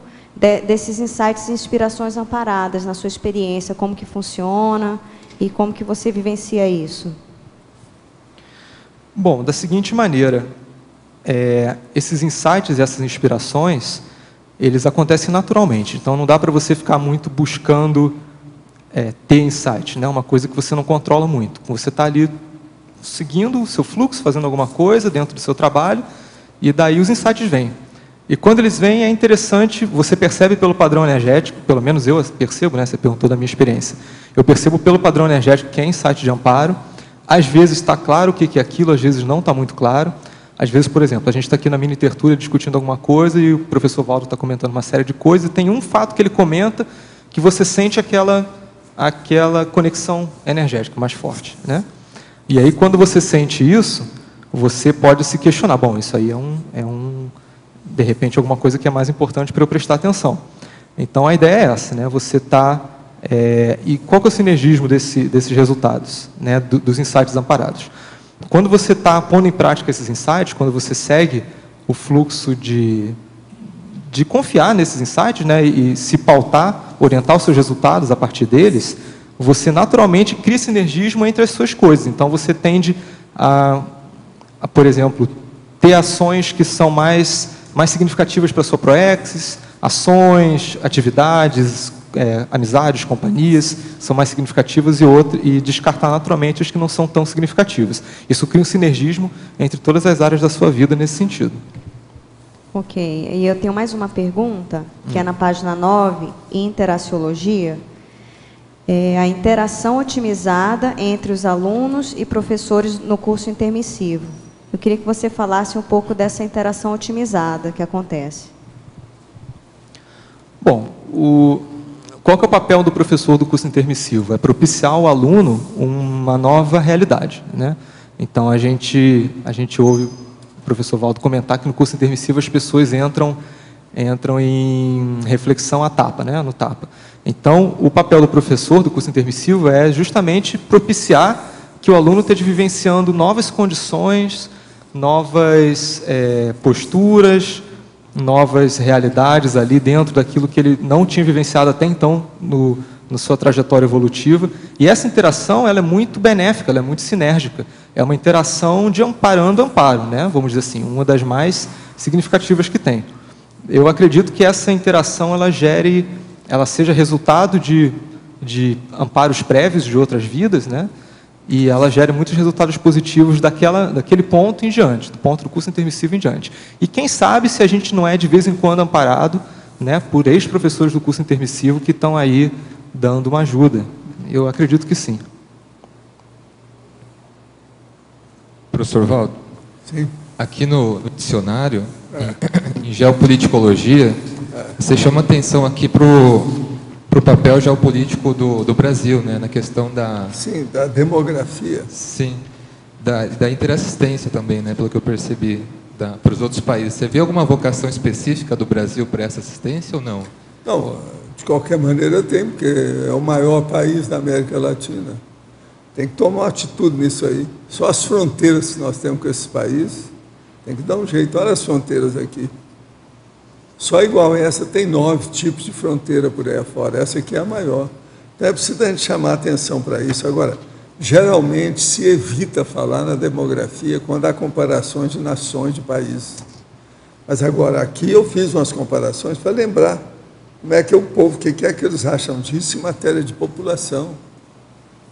desses insights e inspirações amparadas na sua experiência, como que funciona e como que você vivencia isso. Bom, da seguinte maneira, esses insights e essas inspirações, eles acontecem naturalmente. Então, não dá para você ficar muito buscando ter insight, né? Uma coisa que você não controla muito. Você está ali seguindo o seu fluxo, fazendo alguma coisa dentro do seu trabalho, e daí os insights vêm. E quando eles vêm, é interessante, você percebe pelo padrão energético, pelo menos eu percebo, né? Você perguntou da minha experiência. Eu percebo pelo padrão energético que é insight de amparo. Às vezes está claro o que é aquilo, às vezes não está muito claro. Às vezes, por exemplo, a gente está aqui na mini tertúlia discutindo alguma coisa e o professor Valdo está comentando uma série de coisas e tem um fato que ele comenta que você sente aquela conexão energética mais forte, né? E aí, quando você sente isso, você pode se questionar, bom, isso aí de repente, alguma coisa que é mais importante para eu prestar atenção. Então, a ideia é essa, né? Você está... e qual que é o sinergismo desses resultados, né? Dos insights amparados? Quando você está pondo em prática esses insights, quando você segue o fluxo de confiar nesses insights, né? E se pautar, orientar os seus resultados a partir deles, você naturalmente cria sinergismo entre as suas coisas. Então, você tende a por exemplo, ter ações que são mais significativas para a sua proexis, ações, atividades, amizades, companhias, são mais significativas e descartar naturalmente as que não são tão significativas. Isso cria um sinergismo entre todas as áreas da sua vida nesse sentido. Ok. E eu tenho mais uma pergunta, que é na página 9, interaciologia. A interação otimizada entre os alunos e professores no curso intermissivo. Eu queria que você falasse um pouco dessa interação otimizada que acontece. Bom, qual que é o papel do professor do curso intermissivo? É propiciar ao aluno uma nova realidade, né? Então, a gente ouve o professor Valdo comentar que no curso intermissivo as pessoas entram em reflexão à tapa, né? No tapa. Então, o papel do professor do curso intermissivo é justamente propiciar que o aluno esteja vivenciando novas condições, novas posturas, novas realidades ali dentro daquilo que ele não tinha vivenciado até então na sua trajetória evolutiva. E essa interação ela é muito benéfica, ela é muito sinérgica. É uma interação de amparando amparo, né? Vamos dizer assim, uma das mais significativas que tem. Eu acredito que essa interação ela seja resultado de amparos prévios de outras vidas, né? E ela gere muitos resultados positivos daquele ponto em diante, do ponto do curso intermissivo em diante. E quem sabe se a gente não é de vez em quando amparado, né, por ex-professores do curso intermissivo que estão aí dando uma ajuda. Eu acredito que sim. Professor Valdo, sim. Aqui no dicionário, em geopoliticologia, você chama atenção aqui para o papel geopolítico do Brasil, né, na questão da... Sim, da demografia. Sim, da interassistência também, né, pelo que eu percebi, para os outros países. Você vê alguma vocação específica do Brasil para essa assistência ou não? Não, de qualquer maneira tem, porque é o maior país da América Latina. Tem que tomar uma atitude nisso aí. Só as fronteiras que nós temos com esses países, tem que dar um jeito. Olha as fronteiras aqui. Só igual essa tem 9 tipos de fronteira por aí afora. Essa aqui é a maior. Então é preciso a gente chamar atenção para isso. Agora, geralmente se evita falar na demografia quando há comparações de nações, de países. Mas agora, aqui eu fiz umas comparações para lembrar como é que o povo, o que é que eles acham disso em matéria de população.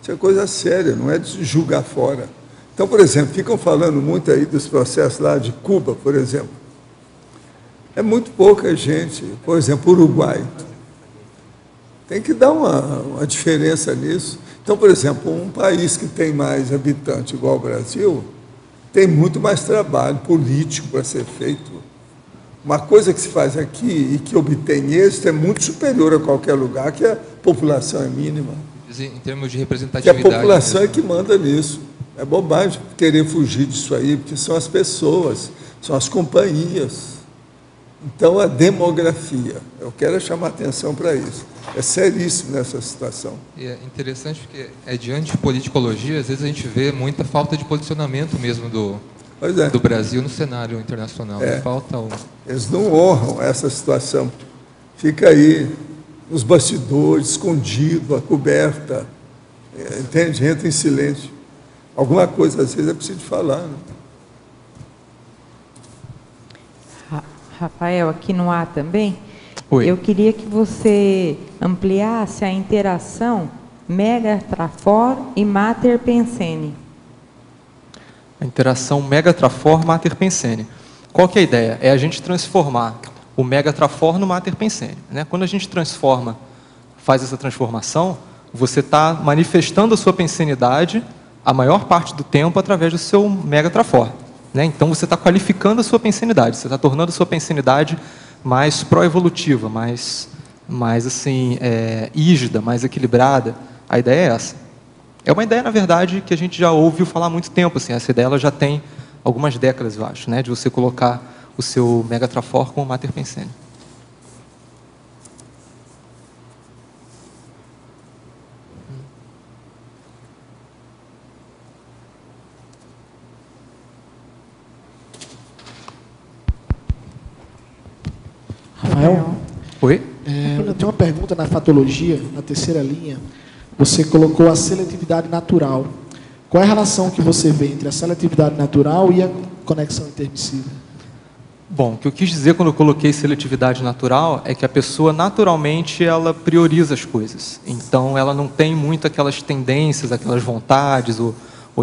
Isso é coisa séria, não é de julgar fora. Então, por exemplo, ficam falando muito aí dos processos lá de Cuba, por exemplo. É muito pouca gente. Por exemplo, Uruguai. Tem que dar uma diferença nisso. Então, por exemplo, um país que tem mais habitantes igual ao Brasil, tem muito mais trabalho político para ser feito. Uma coisa que se faz aqui e que obtém êxito é muito superior a qualquer lugar, que a população é mínima. Em termos de representatividade. Que a população é que manda nisso. É bobagem querer fugir disso aí, porque são as pessoas, são as companhias. Então, a demografia, eu quero chamar atenção para isso. É seríssimo nessa situação. E é interessante porque, diante de politicologia, às vezes a gente vê muita falta de posicionamento mesmo do Brasil no cenário internacional. Eles não honram essa situação. Fica aí, nos bastidores, escondido, a coberta, entende? Entra em silêncio. Alguma coisa, às vezes, é preciso falar, né? Rafael, aqui no ar também, Oi. Eu queria que você ampliasse a interação Megatrafor e Mater Pensene. A interação Megatrafor Mater Pensene. Qual que é a ideia? É a gente transformar o Megatrafor no Mater Pensene, né? Quando a gente faz essa transformação, você está manifestando a sua pensenidade a maior parte do tempo através do seu Megatrafor, né? Então, você está qualificando a sua pensenidade, você está tornando a sua pensenidade mais pró-evolutiva, mais assim, rígida, mais equilibrada. A ideia é essa. É uma ideia, na verdade, que a gente já ouviu falar há muito tempo. Assim, essa ideia ela já tem algumas décadas, eu acho, né, de você colocar o seu Megatrafor com o Mater Pensene. Rafael? Oi? Eu tenho uma pergunta na fatologia, na terceira linha. Você colocou a seletividade natural. Qual é a relação que você vê entre a seletividade natural e a conexão intermissiva? Bom, o que eu quis dizer quando eu coloquei seletividade natural é que a pessoa, naturalmente, ela prioriza as coisas. Então, ela não tem muito aquelas tendências, aquelas vontades ou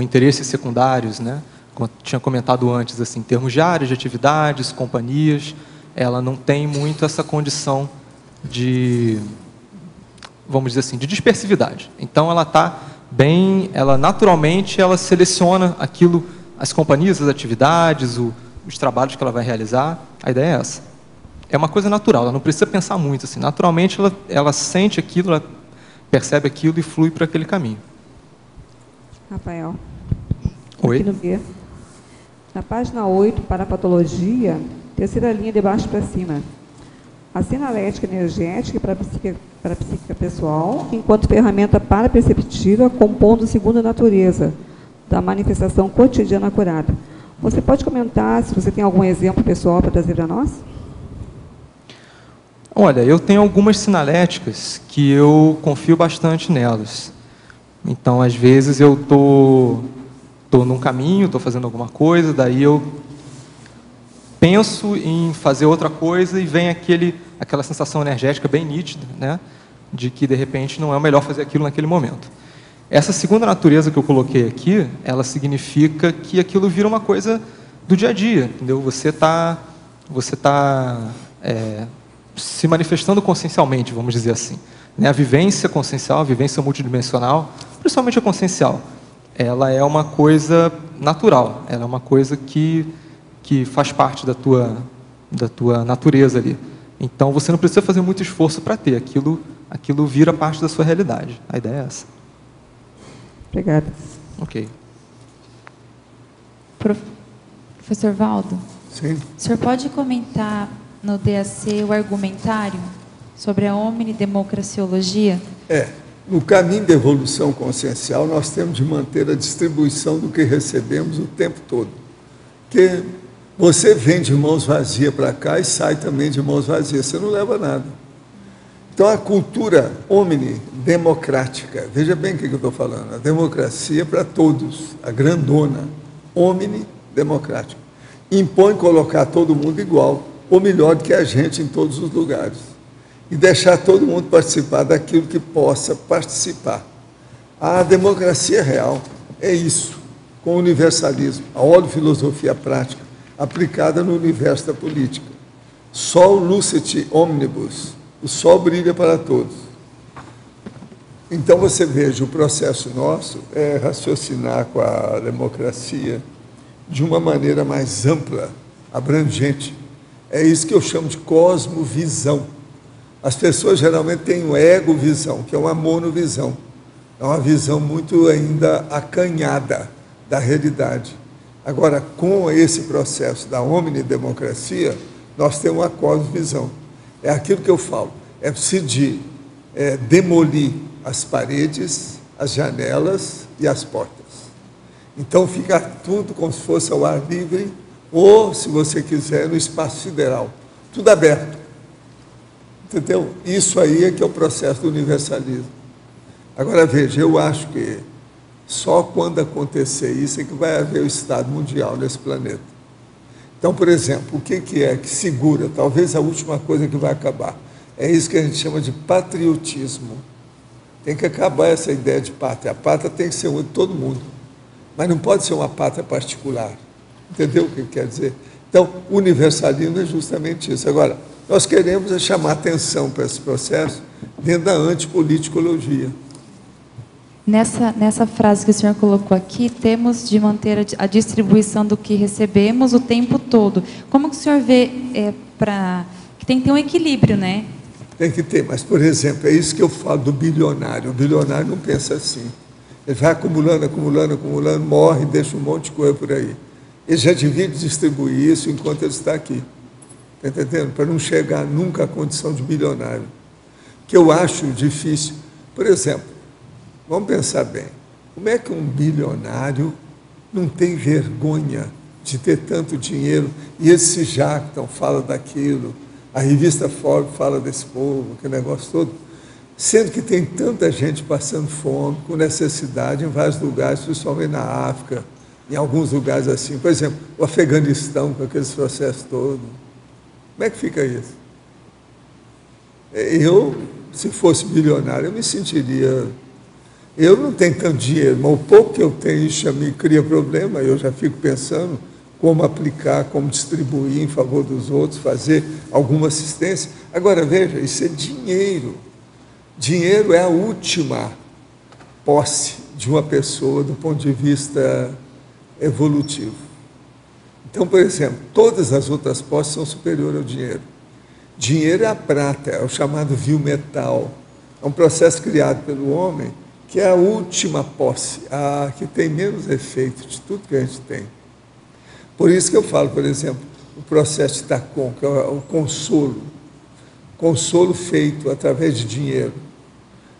interesses secundários, né? Como eu tinha comentado antes, assim, em termos de áreas de atividades, companhias, ela não tem muito essa condição de, vamos dizer assim, de dispersividade. Então, ela está bem, naturalmente, ela seleciona aquilo, as companhias, as atividades, os trabalhos que ela vai realizar. A ideia é essa. É uma coisa natural, ela não precisa pensar muito. Assim. Naturalmente, ela sente aquilo, ela percebe aquilo e flui para aquele caminho. Rafael. Oi. Aqui no B. Na página 8, para a patologia, terceira linha de baixo para cima. A sinalética energética para a psíquica pessoal, enquanto ferramenta paraperceptiva, compondo segunda natureza da manifestação cotidiana curada. Você pode comentar se você tem algum exemplo pessoal para trazer para nós? Olha, eu tenho algumas sinaléticas que eu confio bastante nelas. Então, às vezes, eu estou num caminho, estou fazendo alguma coisa, daí eu penso em fazer outra coisa e vem aquela sensação energética bem nítida, né, de que, de repente, não é o melhor fazer aquilo naquele momento. Essa segunda natureza que eu coloquei aqui, ela significa que aquilo vira uma coisa do dia a dia, entendeu? Você tá se manifestando consciencialmente, vamos dizer assim. Né? A vivência consciencial, a vivência multidimensional, principalmente a consciencial, ela é uma coisa natural, ela é uma coisa que faz parte da tua natureza ali. Então, você não precisa fazer muito esforço para ter, aquilo vira parte da sua realidade. A ideia é essa. Obrigada. Ok. Professor Valdo? Sim. O senhor pode comentar no DAC o argumentário sobre a omnidemocraciologia? No caminho da evolução consciencial, nós temos de manter a distribuição do que recebemos o tempo todo. Porque você vem de mãos vazias para cá e sai também de mãos vazias, você não leva nada. Então, a cultura omnidemocrática, veja bem o que eu estou falando, a democracia para todos, a grandona, omnidemocrática, impõe colocar todo mundo igual, ou melhor do que a gente em todos os lugares, e deixar todo mundo participar daquilo que possa participar. A democracia real é isso, com o universalismo, a holofilosofia prática, aplicada no universo da política. Sol lucet omnibus, o sol brilha para todos. Então, você veja, o processo nosso é raciocinar com a democracia de uma maneira mais ampla, abrangente. É isso que eu chamo de cosmovisão. As pessoas geralmente têm uma egovisão, que é uma monovisão. É uma visão muito ainda acanhada da realidade. Agora, com esse processo da omnidemocracia, nós temos uma cosmovisão. É aquilo que eu falo, é preciso demolir as paredes, as janelas e as portas. Então, fica tudo como se fosse ao ar livre, ou, se você quiser, no espaço sideral. Tudo aberto. Entendeu? Isso aí é que é o processo do universalismo. Agora, veja, eu acho que só quando acontecer isso é que vai haver o Estado mundial nesse planeta. Então, por exemplo, o que é que segura, talvez a última coisa que vai acabar? É isso que a gente chama de patriotismo. Tem que acabar essa ideia de pátria. A pátria tem que ser uma de todo mundo, mas não pode ser uma pátria particular. Entendeu o que quer dizer? Então, o universalismo é justamente isso. Agora, nós queremos chamar atenção para esse processo dentro da antipoliticologia. Nessa frase que o senhor colocou aqui, temos de manter a distribuição do que recebemos o tempo todo. Como que o senhor vê que tem que ter um equilíbrio, né? Tem que ter, mas, por exemplo, é isso que eu falo do bilionário. O bilionário não pensa assim. Ele vai acumulando, acumulando, acumulando, morre, deixa um monte de coisa por aí. Ele já devia distribuir isso enquanto ele está aqui. Está entendendo? Para não chegar nunca à condição de bilionário. Que eu acho difícil. Por exemplo, vamos pensar bem. Como é que um bilionário não tem vergonha de ter tanto dinheiro e eles se jactam, falam daquilo, a revista Forbes fala desse povo, aquele negócio todo, sendo que tem tanta gente passando fome, com necessidade em vários lugares, principalmente na África, em alguns lugares assim. Por exemplo, o Afeganistão, com aqueles processos todos. Como é que fica isso? Eu, se fosse bilionário, eu me sentiria... Eu não tenho tanto dinheiro, mas o pouco que eu tenho, isso me cria problema, eu já fico pensando como aplicar, como distribuir em favor dos outros, fazer alguma assistência. Agora, veja, isso é dinheiro. Dinheiro é a última posse de uma pessoa do ponto de vista evolutivo. Então, por exemplo, todas as outras posses são superiores ao dinheiro. Dinheiro é a prata, é o chamado vil metal. É um processo criado pelo homem, que é a última posse, a que tem menos efeito de tudo que a gente tem. Por isso que eu falo, por exemplo, o processo de Tacon, que é o consolo feito através de dinheiro.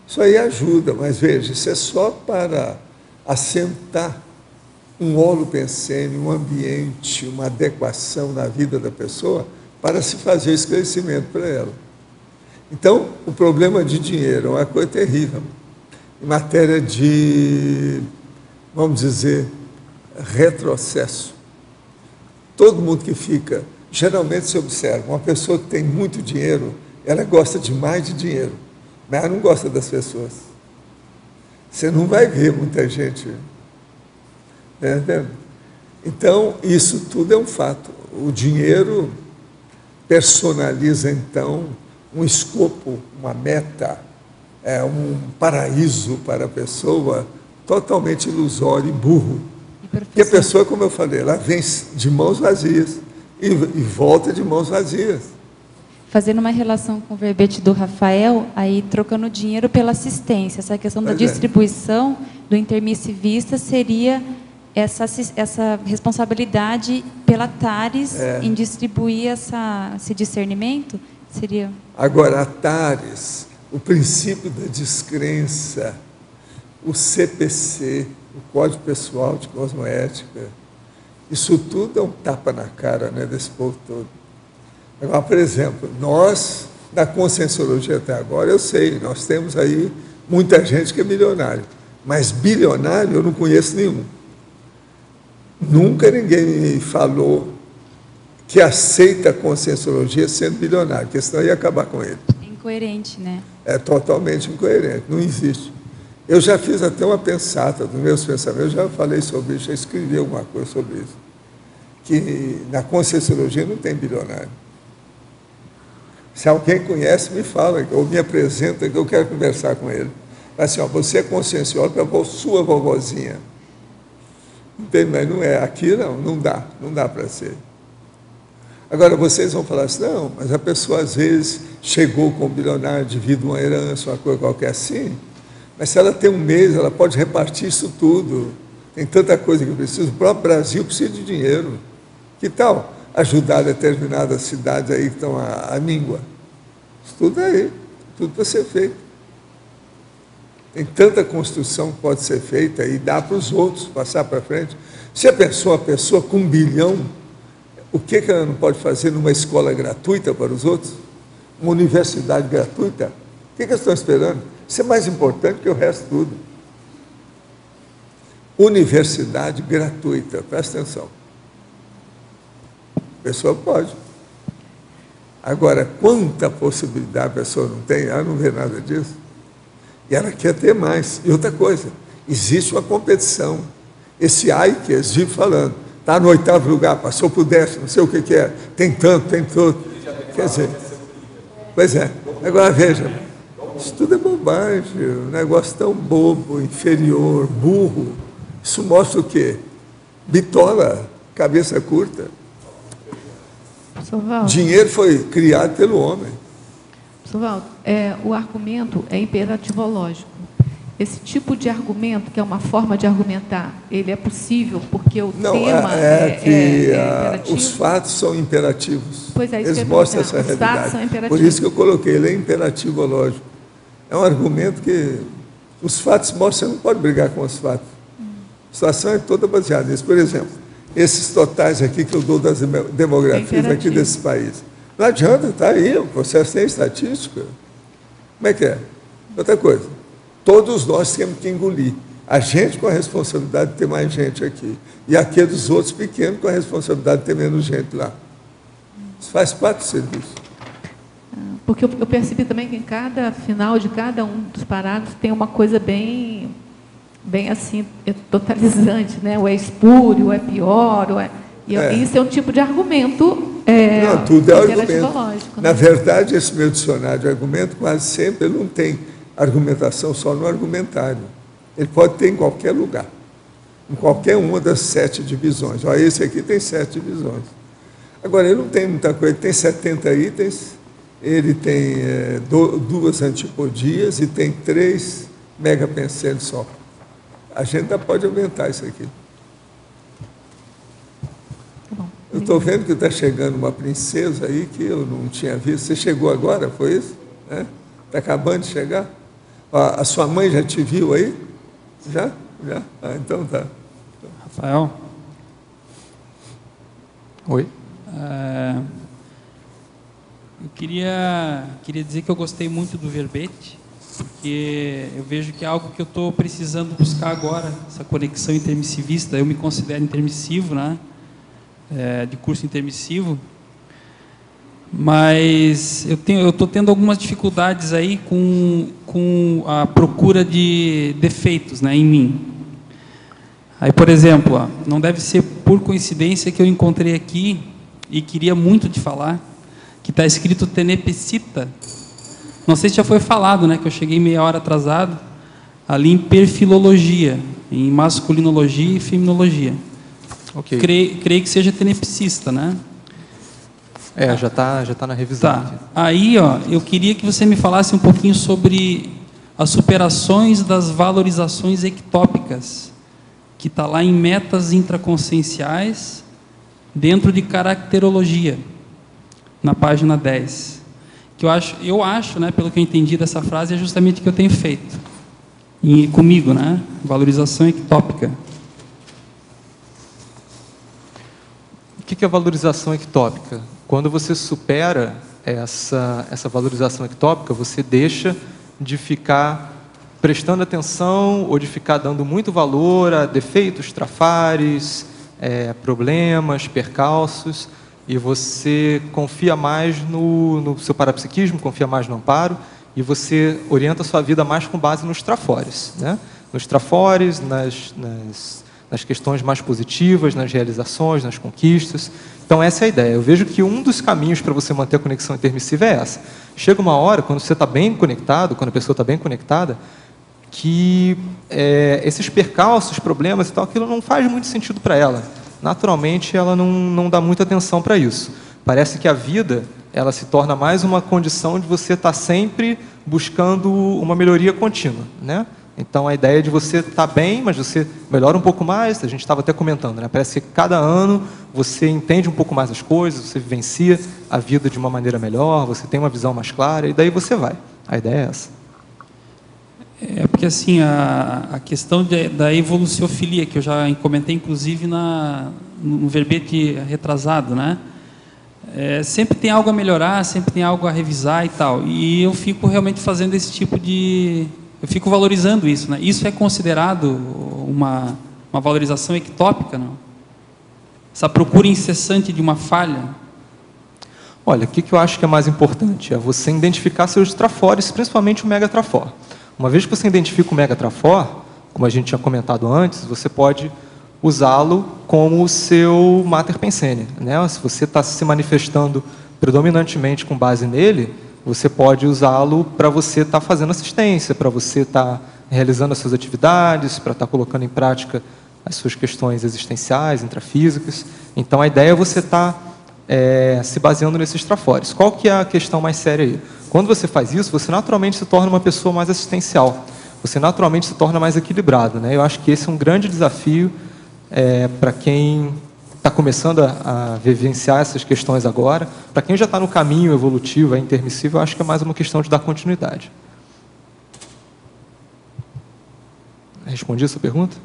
Isso aí ajuda, mas veja, isso é só para assentar um holopensene, um ambiente, uma adequação na vida da pessoa para se fazer esclarecimento para ela. Então, o problema de dinheiro é uma coisa terrível. Em matéria de, vamos dizer, retrocesso. Todo mundo que fica, geralmente se observa, uma pessoa que tem muito dinheiro, ela gosta demais de dinheiro, mas ela não gosta das pessoas. Você não vai ver muita gente, né? Então, isso tudo é um fato. O dinheiro personaliza, então, um escopo, uma meta, um paraíso para a pessoa totalmente ilusório e burro. Porque a pessoa, como eu falei, ela vem de mãos vazias e volta de mãos vazias. Fazendo uma relação com o verbete do Rafael, aí trocando dinheiro pela assistência, essa questão da distribuição do intermissivista seria essa responsabilidade pela TARES em distribuir esse discernimento? Seria... Agora, a TARES, o princípio da descrença, o CPC, o Código Pessoal de Cosmoética, isso tudo é um tapa na cara, né, desse povo todo. Agora, por exemplo, nós, da Conscienciologia até agora, eu sei, nós temos aí muita gente que é milionário, mas bilionário eu não conheço nenhum. Nunca ninguém me falou que aceita a Conscienciologia sendo bilionário, porque senão ia acabar com ele. É incoerente, né? É totalmente incoerente, não existe. Eu já fiz até uma pensata dos meus pensamentos, eu já falei sobre isso, já escrevi alguma coisa sobre isso, que na Conscienciologia não tem bilionário. Se alguém conhece, me fala, ou me apresenta, que eu quero conversar com ele. Assim, ó, você é consciencioso para a sua vovozinha. Mas não é. Aqui não dá para ser. Agora, vocês vão falar assim, não, mas a pessoa às vezes chegou com um bilionário devido a uma herança, uma coisa qualquer assim, mas se ela tem um mês, ela pode repartir isso tudo. Tem tanta coisa que precisa. O próprio Brasil precisa de dinheiro. Que tal ajudar determinadas cidades aí que estão à míngua? Isso tudo aí, tudo para ser feito. Tem tanta construção que pode ser feita e dá para os outros passar para frente. Você pensou a pessoa com 1 bilhão, o que ela não pode fazer numa escola gratuita para os outros? Uma universidade gratuita? O que eles estão esperando? Isso é mais importante que o resto tudo. Universidade gratuita, presta atenção. A pessoa pode. Agora, quanta possibilidade a pessoa não tem? Ela não vê nada disso. E ela quer ter mais. E outra coisa, existe uma competição. Esse AI que eles vivem falando, está no 8º lugar, passou para o 10º, não sei o que é, tem tanto, tem tudo. Quer dizer, pois é. Agora veja, isso tudo é bobagem, um negócio tão bobo, inferior, burro. Isso mostra o quê? Bitola, cabeça curta. Dinheiro foi criado pelo homem. Professor Valdo, o argumento é imperativológico. Esse tipo de argumento, que é uma forma de argumentar, ele é possível porque o tema imperativo? Os fatos são imperativos. Pois é, isso eles que mostram essa os realidade. fatos são imperativos. Por isso que eu coloquei, ele é imperativológico. É um argumento que os fatos mostram, você não pode brigar com os fatos. A situação é toda baseada nisso. Por exemplo, esses totais aqui que eu dou das demografias aqui desse país. Não adianta, está aí, o processo tem estatística. Como é que é? Outra coisa, todos nós temos que engolir. A gente com a responsabilidade de ter mais gente aqui. E aqueles outros pequenos com a responsabilidade de ter menos gente lá. Isso faz parte do serviço. Porque eu percebi também que em cada final de cada um dos parágrafos tem uma coisa bem assim, totalizante, né? Ou é espúrio, ou é pior, ou é... Isso é um tipo de argumento não, tudo é argumento. Lógico, Na verdade, esse meu dicionário de argumento, quase sempre, ele não tem argumentação só no argumentário. Ele pode ter em qualquer lugar, em qualquer uma das 7 divisões. Olha, esse aqui tem 7 divisões. Agora, ele não tem muita coisa, ele tem 70 itens, ele tem 2 antipodias e tem 3 megapenseles só. A gente ainda pode aumentar isso aqui. Eu estou vendo que está chegando uma princesa aí que eu não tinha visto. Você chegou agora, foi isso? Está acabando de chegar? A sua mãe já te viu aí? Já? Já? Então tá. Rafael? Oi? Eu queria dizer que eu gostei muito do verbete, porque eu vejo que é algo que eu estou precisando buscar agora, essa conexão intermissivista. Eu me considero intermissivo, né? De curso intermissivo, mas eu estou tendo algumas dificuldades aí com a procura de defeitos, né, em mim. Aí, por exemplo, não deve ser por coincidência que eu encontrei aqui, e queria muito te falar, que está escrito tenepsita. Não sei se já foi falado, né, que eu cheguei meia hora atrasado, ali em perfilologia, em masculinologia e feminologia. Okay. Creio que seja tenepsista, né? Já tá na revisão. Tá. Aí, eu queria que você me falasse um pouquinho sobre as superações das valorizações ectópicas, que está lá em metas intraconscienciais, dentro de caracterologia, na página 10. Que eu acho, né, pelo que eu entendi dessa frase, é justamente o que eu tenho feito. E comigo, né? Valorização ectópica. O que é valorização ectópica? Quando você supera essa valorização ectópica, você deixa de ficar prestando atenção ou de ficar dando muito valor a defeitos, trafares, problemas, percalços, e você confia mais no seu parapsiquismo, confia mais no amparo, e você orienta a sua vida mais com base nos trafores, né? Nos trafores, nas questões mais positivas, nas realizações, nas conquistas. Então, essa é a ideia. Eu vejo que um dos caminhos para você manter a conexão intermissiva é essa. Chega uma hora, quando você está bem conectado, quando a pessoa está bem conectada, que esses percalços, problemas e tal, aquilo não faz muito sentido para ela. Naturalmente, ela não dá muita atenção para isso. Parece que a vida, ela se torna mais uma condição de você estar sempre buscando uma melhoria contínua, né? Então, a ideia de você estar bem, mas você melhora um pouco mais, a gente estava até comentando, né? Parece que cada ano você entende um pouco mais as coisas, você vivencia a vida de uma maneira melhor, você tem uma visão mais clara, e daí você vai. A ideia é essa. É porque, assim, a questão da evoluciofilia, que eu já comentei, inclusive, no verbete retrasado, né? Sempre tem algo a melhorar, sempre tem algo a revisar e tal. E eu fico realmente fazendo esse tipo de... Eu fico valorizando isso, né? Isso é considerado uma valorização ectópica, não? Essa procura incessante de uma falha. Olha, o que eu acho que é mais importante? É você identificar seus trafores, principalmente o megatrafor. Uma vez que você identifica o megatrafor, como a gente tinha comentado antes, você pode usá-lo como o seu mater pensene, né? Se você está se manifestando predominantemente com base nele, você pode usá-lo para você estar fazendo assistência, para você estar realizando as suas atividades, para estar colocando em prática as suas questões existenciais, intrafísicas. Então, a ideia é você estar se baseando nesses trafores. Qual que é a questão mais séria aí? Quando você faz isso, você naturalmente se torna uma pessoa mais assistencial. Você naturalmente se torna mais equilibrado, né? Eu acho que esse é um grande desafio para quem está começando a vivenciar essas questões agora. Para quem já está no caminho evolutivo, intermissível, eu acho que é mais uma questão de dar continuidade. Respondi a sua pergunta?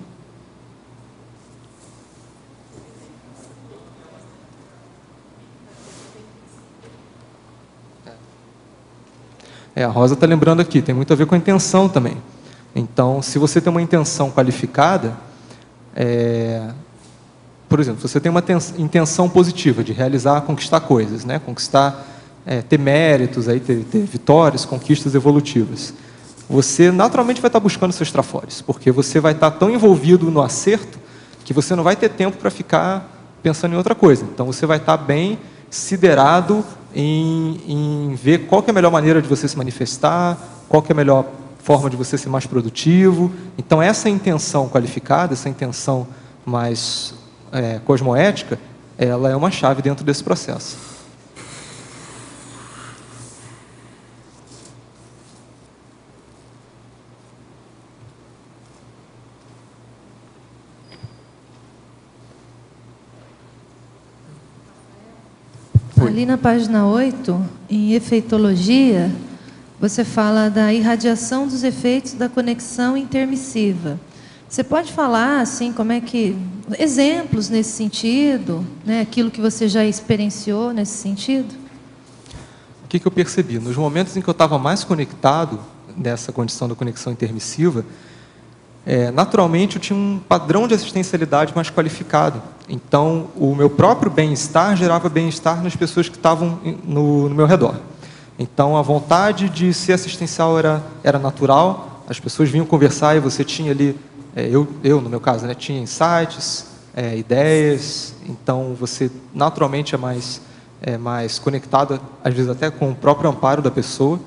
A Rosa está lembrando aqui, tem muito a ver com a intenção também. Então, se você tem uma intenção qualificada, por exemplo, se você tem uma intenção positiva de realizar, conquistar coisas, né? Conquistar, ter méritos, aí, ter vitórias, conquistas evolutivas, você naturalmente vai estar buscando seus trafores, porque você vai estar tão envolvido no acerto que você não vai ter tempo para ficar pensando em outra coisa. Então, você vai estar bem siderado em ver qual que é a melhor maneira de você se manifestar, qual que é a melhor forma de você ser mais produtivo. Então, essa intenção qualificada, essa intenção mais cosmoética, ela é uma chave dentro desse processo. Ali na página 8, em efeitologia, você fala da irradiação dos efeitos da conexão intermissiva. Você pode falar, assim, como é que... exemplos nesse sentido, né? Aquilo que você já experienciou nesse sentido? O que eu percebi? Nos momentos em que eu estava mais conectado, nessa condição da conexão intermissiva, naturalmente eu tinha um padrão de assistencialidade mais qualificado. Então, o meu próprio bem-estar gerava bem-estar nas pessoas que estavam no meu redor. Então, a vontade de ser assistencial era natural, as pessoas vinham conversar e você tinha ali, eu no meu caso, né, tinha insights, ideias, então você naturalmente é mais conectado, às vezes até com o próprio amparo da pessoa.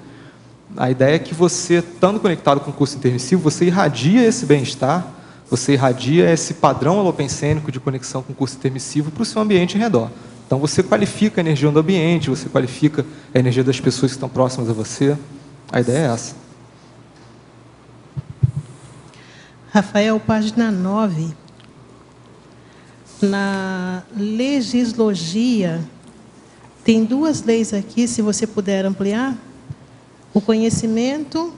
A ideia é que você, estando conectado com o curso intermissivo, você irradia esse bem-estar, você irradia esse padrão holopensênico de conexão com o curso intermissivo para o seu ambiente em redor. Então, você qualifica a energia do ambiente, você qualifica a energia das pessoas que estão próximas a você. A ideia é essa. Rafael, página 9. Na legislogia, tem duas leis aqui, se você puder ampliar. O conhecimento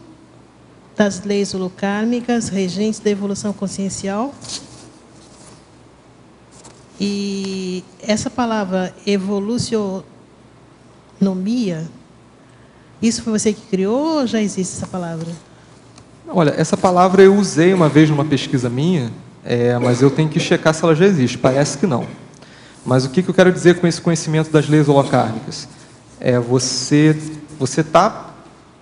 das leis holocármicas, regentes da evolução consciencial. E essa palavra evolucionomia, isso foi você que criou ou já existe essa palavra? Olha, essa palavra eu usei uma vez numa pesquisa minha, mas eu tenho que checar se ela já existe. Parece que não. Mas o que eu quero dizer com esse conhecimento das leis holocármicas? Você está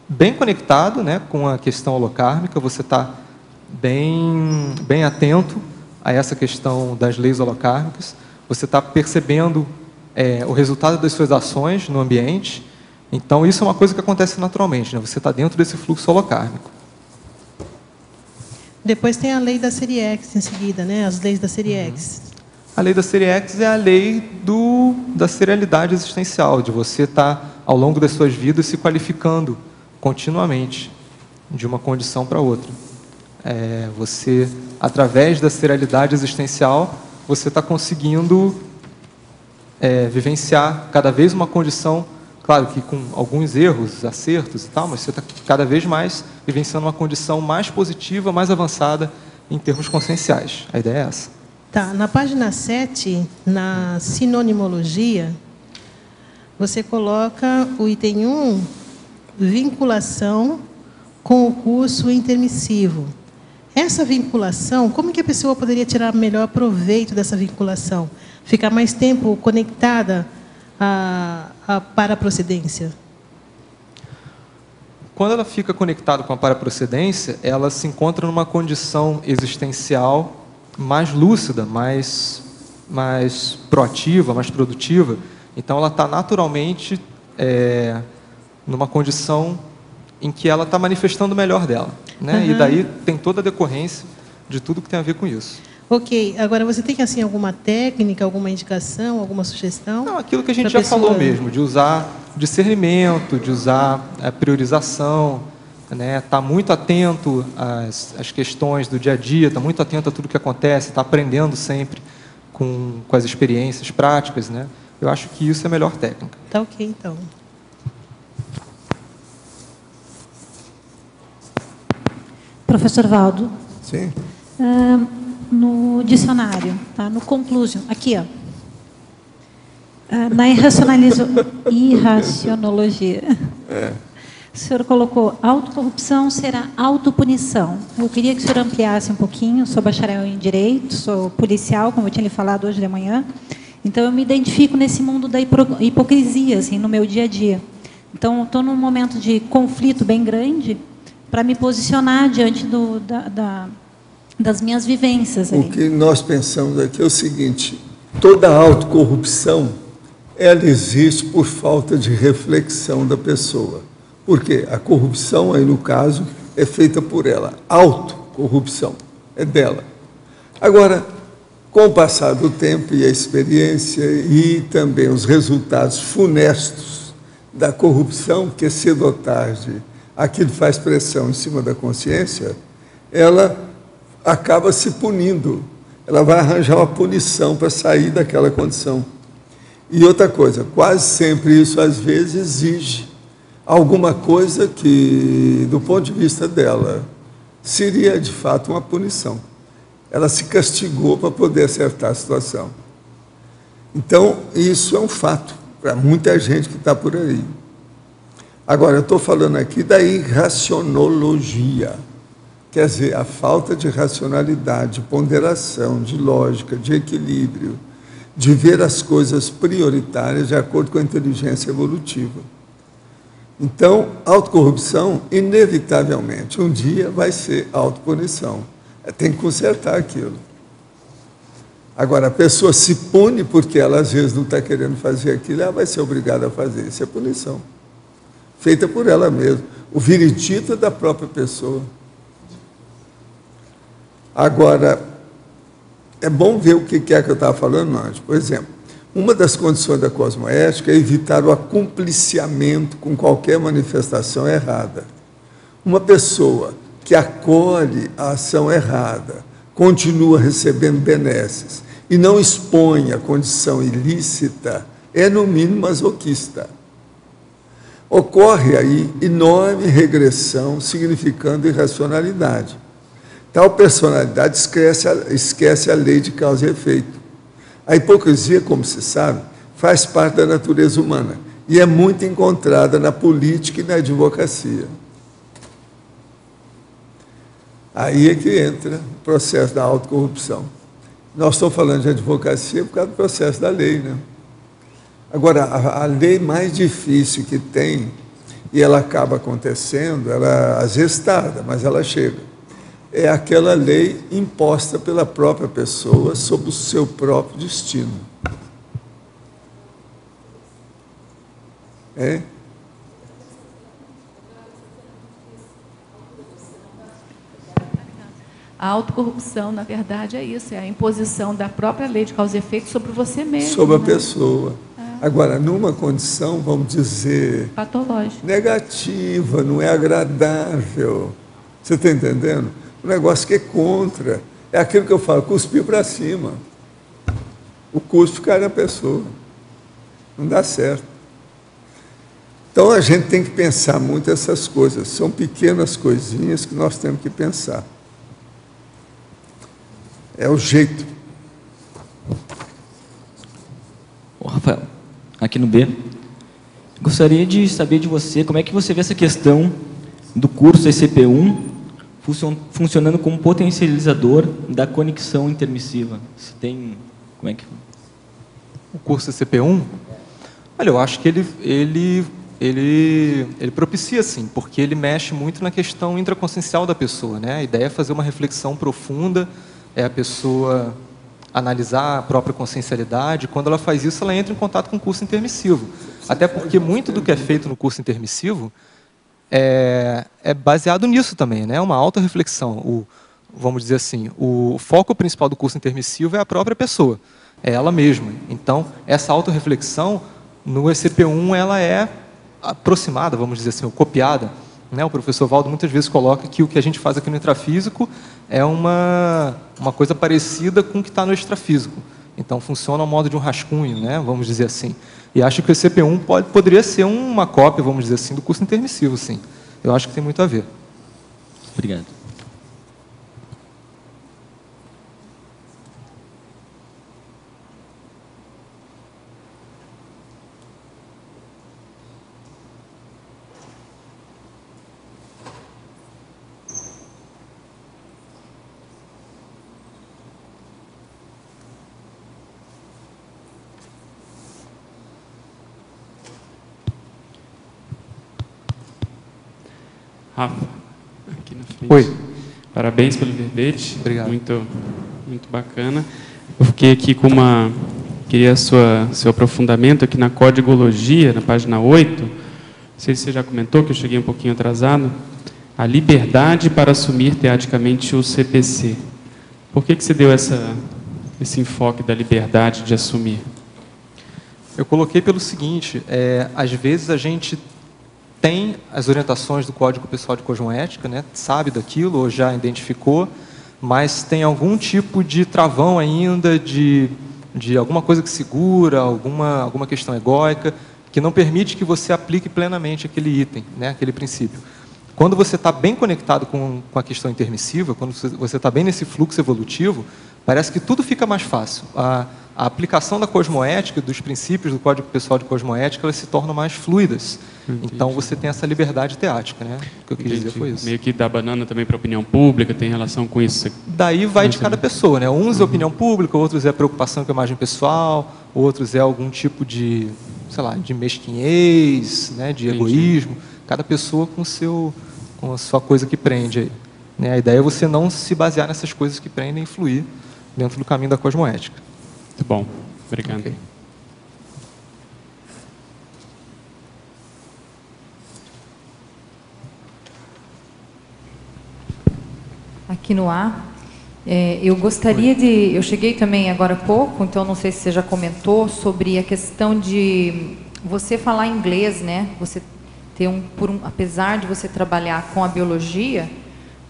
bem conectado, né, com a questão holocármica, você está bem atento a essa questão das leis holocármicas, você está percebendo o resultado das suas ações no ambiente. Então, isso é uma coisa que acontece naturalmente, né? Você está dentro desse fluxo holocármico. Depois tem a lei da série X em seguida, né? As leis da série X. A lei da série X é a lei da serialidade existencial, de você estar, ao longo das suas vidas, se qualificando continuamente de uma condição para outra. Você, através da serialidade existencial, você está conseguindo vivenciar cada vez uma condição, claro que com alguns erros, acertos e tal, mas você está cada vez mais vivenciando uma condição mais positiva, mais avançada em termos conscienciais. A ideia é essa. Tá, na página 7, na sinonimologia, você coloca o item 1, vinculação com o curso intermissivo. Essa vinculação, como que a pessoa poderia tirar melhor proveito dessa vinculação? Ficar mais tempo conectada à paraprocedência? Quando ela fica conectada com a paraprocedência, ela se encontra numa condição existencial mais lúcida, mais proativa, mais produtiva. Então, ela está naturalmente numa condição em que ela está manifestando o melhor dela, né? Uhum. E daí tem toda a decorrência de tudo que tem a ver com isso. Ok. Agora, você tem assim alguma técnica, alguma indicação, alguma sugestão? Não, aquilo que a gente já falou mesmo, de usar discernimento, de usar a priorização, né? Estar muito atento às questões do dia a dia, estar muito atento a tudo que acontece, estar aprendendo sempre com as experiências práticas, né? Eu acho que isso é a melhor técnica. Tá ok, então. Professor Valdo. Sim. No dicionário, tá? No conclusion, aqui, ó. Na irracionologia. O senhor colocou autocorrupção será autopunição. Eu queria que o senhor ampliasse um pouquinho. Sou bacharel em Direito, sou policial, como eu tinha lhe falado hoje de manhã. Então, eu me identifico nesse mundo da hipocrisia, assim, no meu dia a dia. Então, estou num momento de conflito bem grande para me posicionar diante das minhas vivências. O que nós pensamos aqui é o seguinte: toda autocorrupção, ela existe por falta de reflexão da pessoa. Por quê? A corrupção, aí no caso, é feita por ela. Autocorrupção é dela. Agora, com o passar do tempo e a experiência e também os resultados funestos da corrupção, que cedo ou tarde aquilo faz pressão em cima da consciência, ela acaba se punindo. Ela vai arranjar uma punição para sair daquela condição. E outra coisa, quase sempre isso às vezes exige alguma coisa que, do ponto de vista dela, seria de fato uma punição. Ela se castigou para poder acertar a situação. Então, isso é um fato para muita gente que está por aí. Agora, eu estou falando aqui da irracionologia, quer dizer, a falta de racionalidade, de ponderação, de lógica, de equilíbrio, de ver as coisas prioritárias de acordo com a inteligência evolutiva. Então, autocorrupção, inevitavelmente, um dia vai ser autopunição. Tem que consertar aquilo. Agora, a pessoa se pune porque ela, às vezes, não está querendo fazer aquilo, ela vai ser obrigada a fazer. Isso é punição. Feita por ela mesma. O veredito é da própria pessoa. Agora, é bom ver o que é que eu estava falando antes. Por exemplo, uma das condições da cosmoética é evitar o acumpliciamento com qualquer manifestação errada. Uma pessoa que acolhe a ação errada, continua recebendo benesses e não expõe a condição ilícita, é no mínimo masoquista. Ocorre aí enorme regressão, significando irracionalidade. Tal personalidade esquece a lei de causa e efeito. A hipocrisia, como se sabe, faz parte da natureza humana e é muito encontrada na política e na advocacia. Aí é que entra o processo da autocorrupção. Nós estamos falando de advocacia por causa do processo da lei, né? Agora, a lei mais difícil que tem, e ela acaba acontecendo, ela às vezes tarda, mas ela chega, é aquela lei imposta pela própria pessoa sobre o seu próprio destino. É? A autocorrupção, na verdade, é isso, é a imposição da própria lei de causa e efeito sobre você mesmo. Sobre a né? pessoa. Agora, numa condição, vamos dizer, patológica, negativa, não é agradável. Você está entendendo? Um negócio que é contra. É aquilo que eu falo, cuspir para cima. O custo cai na pessoa. Não dá certo. Então, a gente tem que pensar muito essas coisas. São pequenas coisinhas que nós temos que pensar. É o jeito. Ô, Rafael, aqui no B, gostaria de saber de você como é que você vê essa questão do curso ECP1 funcionando como potencializador da conexão intermissiva. Se tem, como é que... O curso ECP1, olha, eu acho que ele propicia, sim, porque ele mexe muito na questão intraconsciencial da pessoa, né? A ideia é fazer uma reflexão profunda, é a pessoa analisar a própria consciencialidade. Quando ela faz isso, ela entra em contato com o curso intermissivo. Até porque muito do que é feito no curso intermissivo é baseado nisso também, né? Uma autorreflexão. Vamos dizer assim, o foco principal do curso intermissivo é a própria pessoa, é ela mesma. Então, essa autorreflexão, no ECP1, ela é aproximada, vamos dizer assim, ou copiada. Né? O professor Valdo muitas vezes coloca que o que a gente faz aqui no intrafísico é uma coisa parecida com o que está no extrafísico. Então, funciona ao modo de um rascunho, né? Vamos dizer assim. E acho que o ECP1 poderia ser uma cópia, vamos dizer assim, do curso intermissivo, sim. Eu acho que tem muito a ver. Obrigado. Rafa, aqui na frente. Oi. Parabéns pelo verbete. Obrigado. Muito bacana. Eu fiquei aqui com queria seu aprofundamento aqui na codigologia, na página 8. Não sei se você já comentou, que eu cheguei um pouquinho atrasado. A liberdade para assumir teaticamente o CPC. Por que você deu esse enfoque da liberdade de assumir? Eu coloquei pelo seguinte, às vezes a gente tem as orientações do Código Pessoal de Cosmoética, né, sabe daquilo ou já identificou, mas tem algum tipo de travão ainda, de alguma coisa que segura, alguma questão egóica, que não permite que você aplique plenamente aquele item, né, aquele princípio. Quando você está bem conectado com a questão intermissiva, quando você está bem nesse fluxo evolutivo, parece que tudo fica mais fácil. A aplicação da cosmoética, dos princípios do Código Pessoal de Cosmoética, elas se tornam mais fluidas. Entendi. Então, você tem essa liberdade teática, né? O que eu quis dizer foi isso. Meio que dá banana também para a opinião pública, tem relação com isso? Daí vai de cada pessoa, né? Uns é opinião pública, outros é preocupação com a imagem pessoal, outros é algum tipo de, sei lá, de mesquinhez, né? De egoísmo. Cada pessoa com a sua coisa que prende aí. Né? A ideia é você não se basear nessas coisas que prendem e fluir dentro do caminho da cosmoética. Muito bom. Obrigado. Okay. Aqui no A, eu gostaria eu cheguei também agora há pouco, então não sei se você já comentou sobre a questão de você falar inglês, né? Você ter apesar de você trabalhar com a biologia,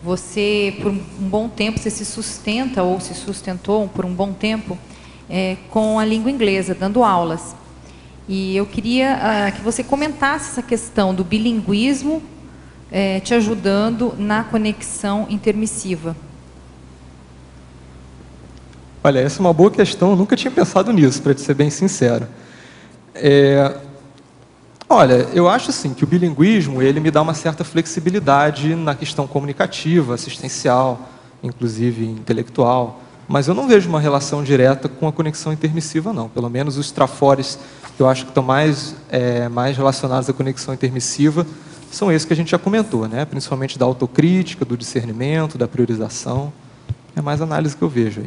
você por um bom tempo você se sustenta ou se sustentou por um bom tempo com a língua inglesa, dando aulas. E eu queria que você comentasse essa questão do bilinguismo te ajudando na conexão intermissiva. Olha, essa é uma boa questão, eu nunca tinha pensado nisso, para te ser bem sincero. Olha, eu acho assim, que o bilinguismo ele me dá uma certa flexibilidade na questão comunicativa, assistencial, inclusive intelectual, mas eu não vejo uma relação direta com a conexão intermissiva, não. Pelo menos os trafores que eu acho que estão mais relacionados à conexão intermissiva são esses que a gente já comentou, né? Principalmente da autocrítica, do discernimento, da priorização. É mais análise que eu vejo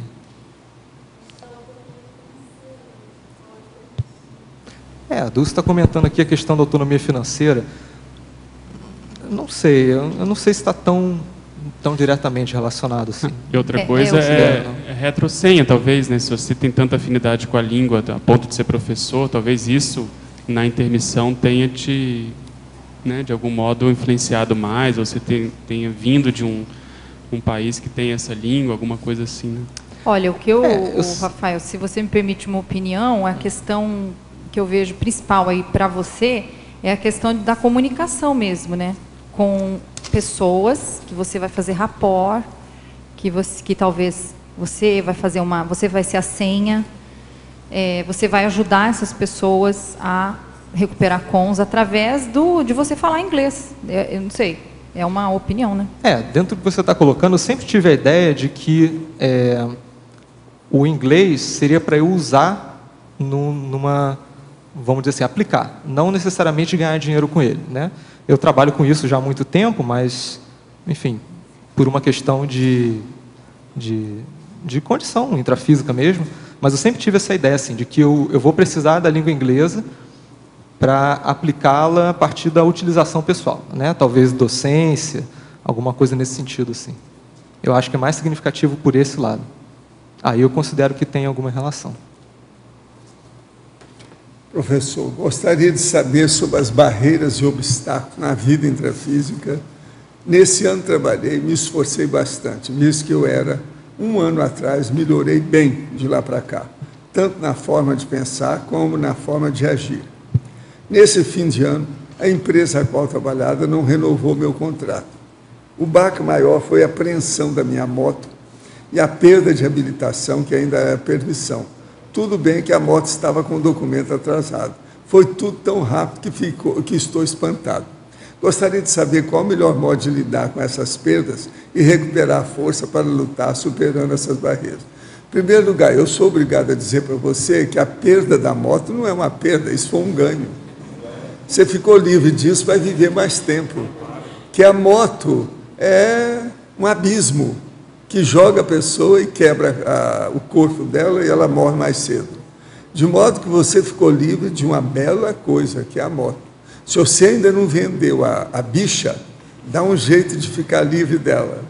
aí. A Dulce está comentando aqui a questão da autonomia financeira. Não sei, eu não sei se está tão tão diretamente relacionado assim. E outra coisa é retrosenha, talvez, né? Se você tem tanta afinidade com a língua, a ponto de ser professor, talvez isso, na intermissão, tenha te, né, de algum modo, influenciado mais, ou você tenha vindo de um país que tem essa língua, alguma coisa assim, né? Olha, Rafael, se você me permite uma opinião, a questão que eu vejo principal aí para você é a questão da comunicação mesmo, né? Com pessoas que você vai fazer rapport, que talvez você vai fazer você vai ser a senha, você vai ajudar essas pessoas a recuperar cons através de você falar inglês. Eu não sei, é uma opinião, né? Dentro do que você está colocando, eu sempre tive a ideia de que o inglês seria para eu usar numa, vamos dizer assim, aplicar, não necessariamente ganhar dinheiro com ele, né? Eu trabalho com isso já há muito tempo, mas, enfim, por uma questão de condição intrafísica mesmo, mas eu sempre tive essa ideia assim, de que eu vou precisar da língua inglesa para aplicá-la a partir da utilização pessoal, né? Talvez docência, alguma coisa nesse sentido assim. Eu acho que é mais significativo por esse lado. Aí eu considero que tem alguma relação. Professor, gostaria de saber sobre as barreiras e obstáculos na vida intrafísica. Nesse ano trabalhei, me esforcei bastante, visto que eu era, 1 ano atrás, melhorei bem de lá para cá, tanto na forma de pensar como na forma de agir. Nesse fim de ano, a empresa a qual trabalhava não renovou meu contrato. O baque maior foi a apreensão da minha moto e a perda de habilitação, que ainda é permissão. Tudo bem que a moto estava com o documento atrasado. Foi tudo tão rápido que estou espantado. Gostaria de saber qual o melhor modo de lidar com essas perdas e recuperar a força para lutar superando essas barreiras. Em primeiro lugar, eu sou obrigado a dizer para você que a perda da moto não é uma perda, isso foi um ganho. Você ficou livre disso, vai viver mais tempo. Que a moto é um abismo que joga a pessoa e quebra o corpo dela e ela morre mais cedo. De modo que você ficou livre de uma bela coisa, que é a moto. Se você ainda não vendeu a bicha, dá um jeito de ficar livre dela,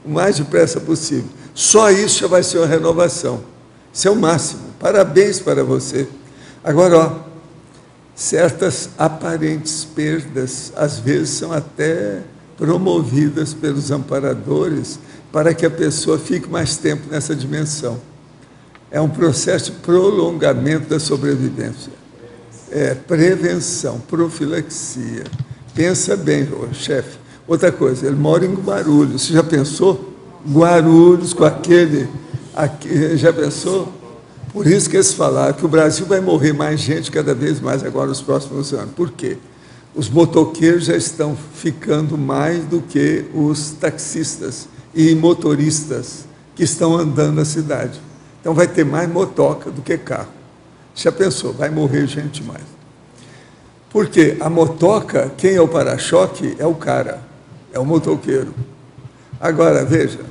o mais depressa possível. Só isso já vai ser uma renovação. Isso é o máximo. Parabéns para você. Agora, certas aparentes perdas, às vezes, são até promovidas pelos amparadores para que a pessoa fique mais tempo nessa dimensão. É um processo de prolongamento da sobrevivência. Prevenção, profilaxia. Pensa bem, chefe. Outra coisa, ele mora em Guarulhos. Você já pensou? Guarulhos com aquele... já pensou? Por isso que eles falaram que o Brasil vai morrer mais gente cada vez mais agora nos próximos anos. Por quê? Os motoqueiros já estão ficando mais do que os taxistas e motoristas que estão andando na cidade. Então vai ter mais motoca do que carro. Já pensou? Vai morrer gente mais. Porque a motoca, quem é o para-choque é o cara, é o motoqueiro. Agora, veja,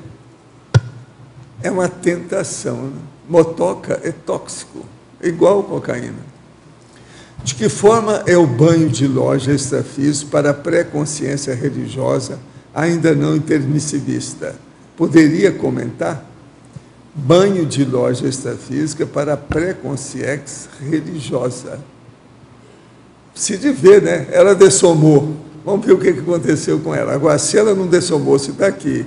é uma tentação, né? Motoca é tóxico, é igual a cocaína. De que forma é o banho de loja extrafísico para a pré-consciência religiosa ainda não intermissivista? Poderia comentar? Banho de loja extrafísica para a pré-consciência religiosa. Precisa ver, né? Ela dessomou. Vamos ver o que aconteceu com ela. Agora, se ela não dessomou, se está aqui,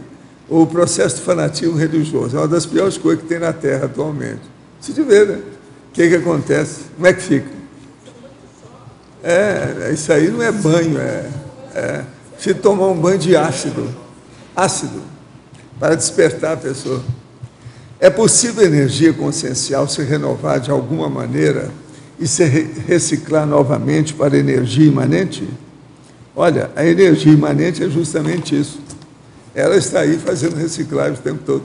o processo de fanatismo religioso é uma das piores coisas que tem na Terra atualmente. Precisa ver, né? O que acontece? Como é que fica? Isso aí não é banho, se tomar um banho de ácido, para despertar a pessoa. É possível a energia consciencial se renovar de alguma maneira e se reciclar novamente para a energia imanente? Olha, a energia imanente é justamente isso. Ela está aí fazendo reciclagem o tempo todo.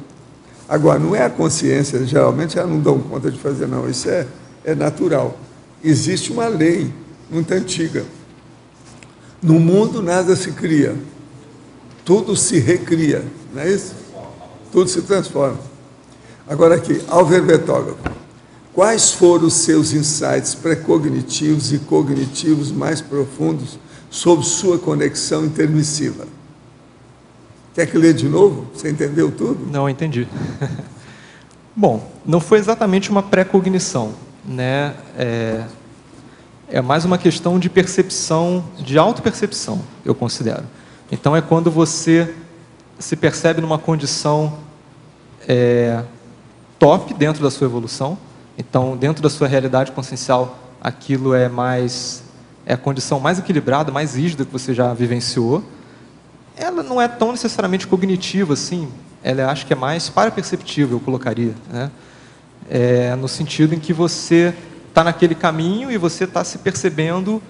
Agora, não é a consciência, geralmente elas não dão conta de fazer, não. Isso é natural. Existe uma lei muito antiga. No mundo nada se cria, tudo se recria, não é isso? Tudo se transforma. Agora aqui, Álvaro Betógrafo, quais foram os seus insights pré-cognitivos e cognitivos mais profundos sobre sua conexão intermissiva? Quer que lê de novo? Você entendeu tudo? Não, entendi. Bom, não foi exatamente uma pré-cognição, né? É mais uma questão de percepção, de autopercepção, eu considero. Então, é quando você se percebe numa condição top dentro da sua evolução. Então, dentro da sua realidade consciencial, aquilo é a condição mais equilibrada, mais rígida que você já vivenciou. Ela não é tão necessariamente cognitiva assim, ela acho que é mais paraperceptível, eu colocaria, né? No sentido em que você está naquele caminho e você está se percebendo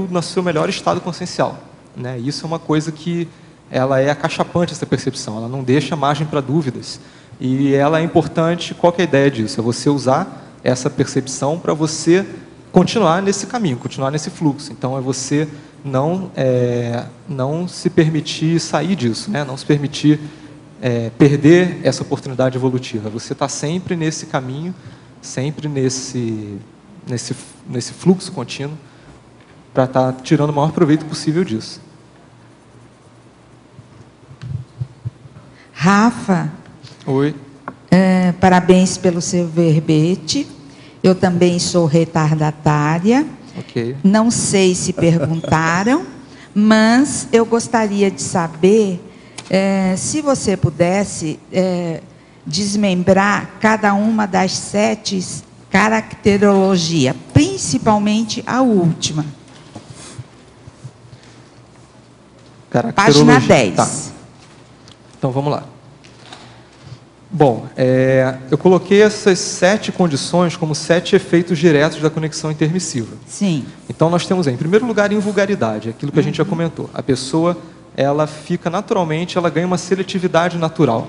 no seu melhor estado consciencial, né? Isso é uma coisa que ela é acachapante, essa percepção, ela não deixa margem para dúvidas. E ela é importante, qual que é a ideia disso? É você usar essa percepção para você continuar nesse caminho, continuar nesse fluxo. Então, é você não se permitir sair disso, né? Não se permitir perder essa oportunidade evolutiva. Você está sempre nesse caminho, sempre nesse fluxo contínuo, para estar tirando o maior proveito possível disso. Rafa. Oi. Parabéns pelo seu verbete. Eu também sou retardatária. Okay. Não sei se perguntaram, mas eu gostaria de saber se você pudesse desmembrar cada uma das 7 caracterologias, principalmente a última. Página 10. Tá. Então, vamos lá. Bom, eu coloquei essas 7 condições como 7 efeitos diretos da conexão intermissiva. Sim. Então, nós temos, em primeiro lugar, invulgaridade, aquilo que a gente já comentou. A pessoa, ela fica naturalmente, ela ganha uma seletividade natural.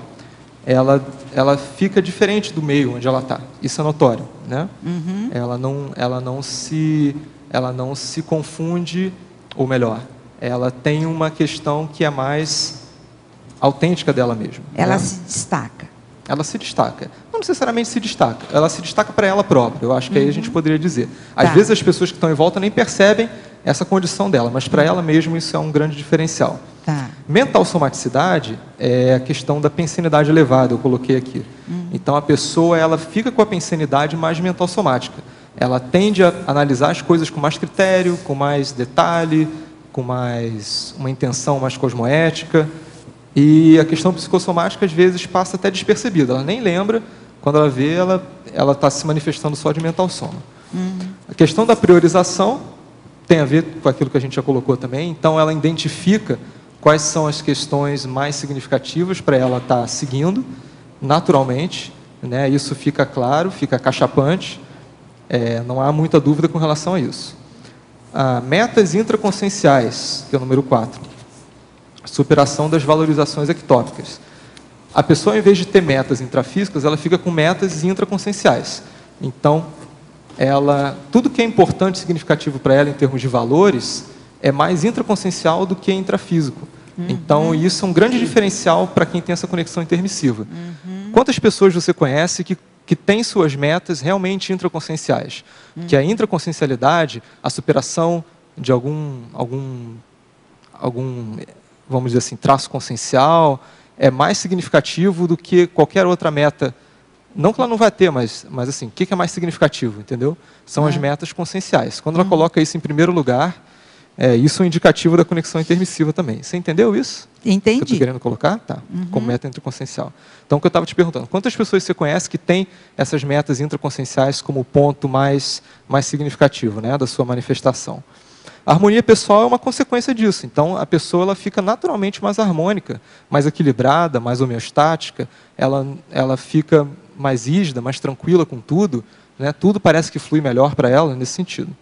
Ela fica diferente do meio onde ela está. Isso é notório, né? Uhum. Ela não se confunde, ou melhor, ela tem uma questão que é mais autêntica dela mesma. Ela né? se destaca. Ela se destaca. Não necessariamente se destaca. Ela se destaca para ela própria. Eu acho que aí a gente poderia dizer. Às vezes as pessoas que estão em volta nem percebem essa condição dela, mas para ela mesma isso é um grande diferencial. Tá. Mental somaticidade é a questão da pensenidade elevada, eu coloquei aqui. Então a pessoa ela fica com a pensenidade mais mental somática. Ela tende a analisar as coisas com mais critério, com mais detalhe, com mais uma intenção mais cosmoética. E a questão psicossomática, às vezes, passa até despercebida. Ela nem lembra, quando ela vê, ela está se manifestando só de mental soma. A questão da priorização tem a ver com aquilo que a gente já colocou também. Então, ela identifica quais são as questões mais significativas para ela estar seguindo, naturalmente. Né? Isso fica claro, fica cachapante. Não há muita dúvida com relação a isso. Metas intraconscienciais, que é o número 4. Superação das valorizações ectópicas. A pessoa, em vez de ter metas intrafísicas, ela fica com metas intraconscienciais. Então, tudo que é importante e significativo para ela em termos de valores é mais intraconsciencial do que intrafísico. Então, isso é um grande diferencial para quem tem essa conexão intermissiva. Quantas pessoas você conhece que têm suas metas realmente intraconscienciais? Que a intraconsciencialidade, a superação de algum vamos dizer assim, traço consciencial, é mais significativo do que qualquer outra meta. Não que ela não vai ter, mas assim, o que é mais significativo, entendeu? São as metas conscienciais. Quando ela coloca isso em primeiro lugar, isso é um indicativo da conexão intermissiva também. Você entendeu isso? Entendi. Que eu estou querendo colocar? Tá, como meta intraconsciencial. Então, o que eu estava te perguntando, quantas pessoas você conhece que têm essas metas intraconscienciais como ponto mais significativo, né, da sua manifestação? A harmonia pessoal é uma consequência disso. Então, a pessoa ela fica naturalmente mais harmônica, mais equilibrada, mais homeostática, ela fica mais rígida, mais tranquila com tudo, né? Tudo parece que flui melhor para ela nesse sentido.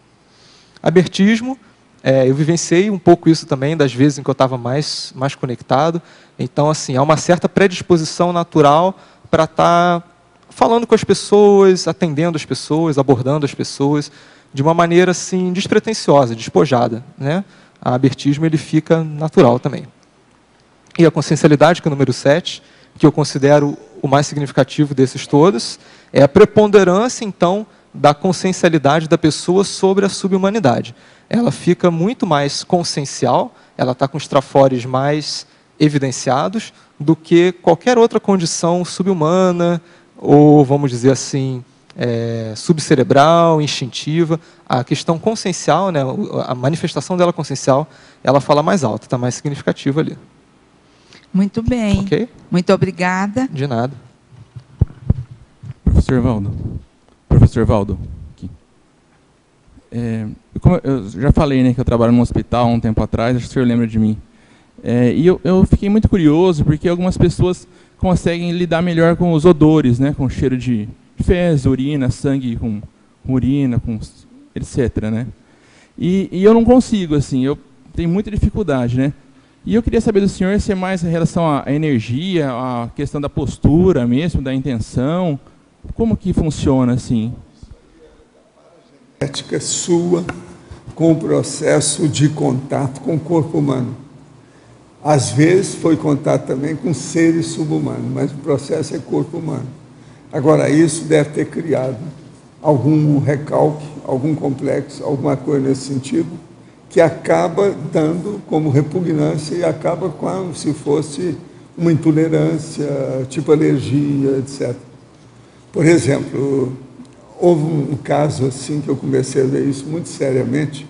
Abertismo, eu vivenciei um pouco isso também, das vezes em que eu estava mais conectado. Então, assim, há uma certa predisposição natural para estar falando com as pessoas, atendendo as pessoas, abordando as pessoas, de uma maneira assim despretensiosa, despojada, né? A abertismo ele fica natural também. E a consciencialidade, que é o número 7, que eu considero o mais significativo desses todos, é a preponderância então da consciencialidade da pessoa sobre a subhumanidade. Ela fica muito mais consciencial, ela está com os trafores mais evidenciados do que qualquer outra condição subhumana ou, vamos dizer assim, subcerebral, instintiva. A questão consciencial, né, a manifestação dela consciencial, ela fala mais alto, está mais significativa ali. Muito bem. Okay? Muito obrigada. De nada. Professor Valdo. Aqui. Como eu já falei, né, que eu trabalho num hospital há um tempo atrás, acho que o senhor lembra de mim. E eu fiquei muito curioso, porque algumas pessoas conseguem lidar melhor com os odores, né, com cheiro de fezes, urina, sangue com urina, com etc. Né? E eu não consigo, assim, eu tenho muita dificuldade, né? E eu queria saber do senhor se é mais em relação à energia, à questão da postura mesmo, da intenção, como que funciona assim? A ética sua com o processo de contato com o corpo humano. Às vezes foi contato também com seres subhumanos, mas o processo é corpo humano. Agora, isso deve ter criado algum recalque, algum complexo, alguma coisa nesse sentido, que acaba dando como repugnância e acaba como se fosse uma intolerância, tipo alergia, etc. Por exemplo, houve um caso assim que eu comecei a ver isso muito seriamente,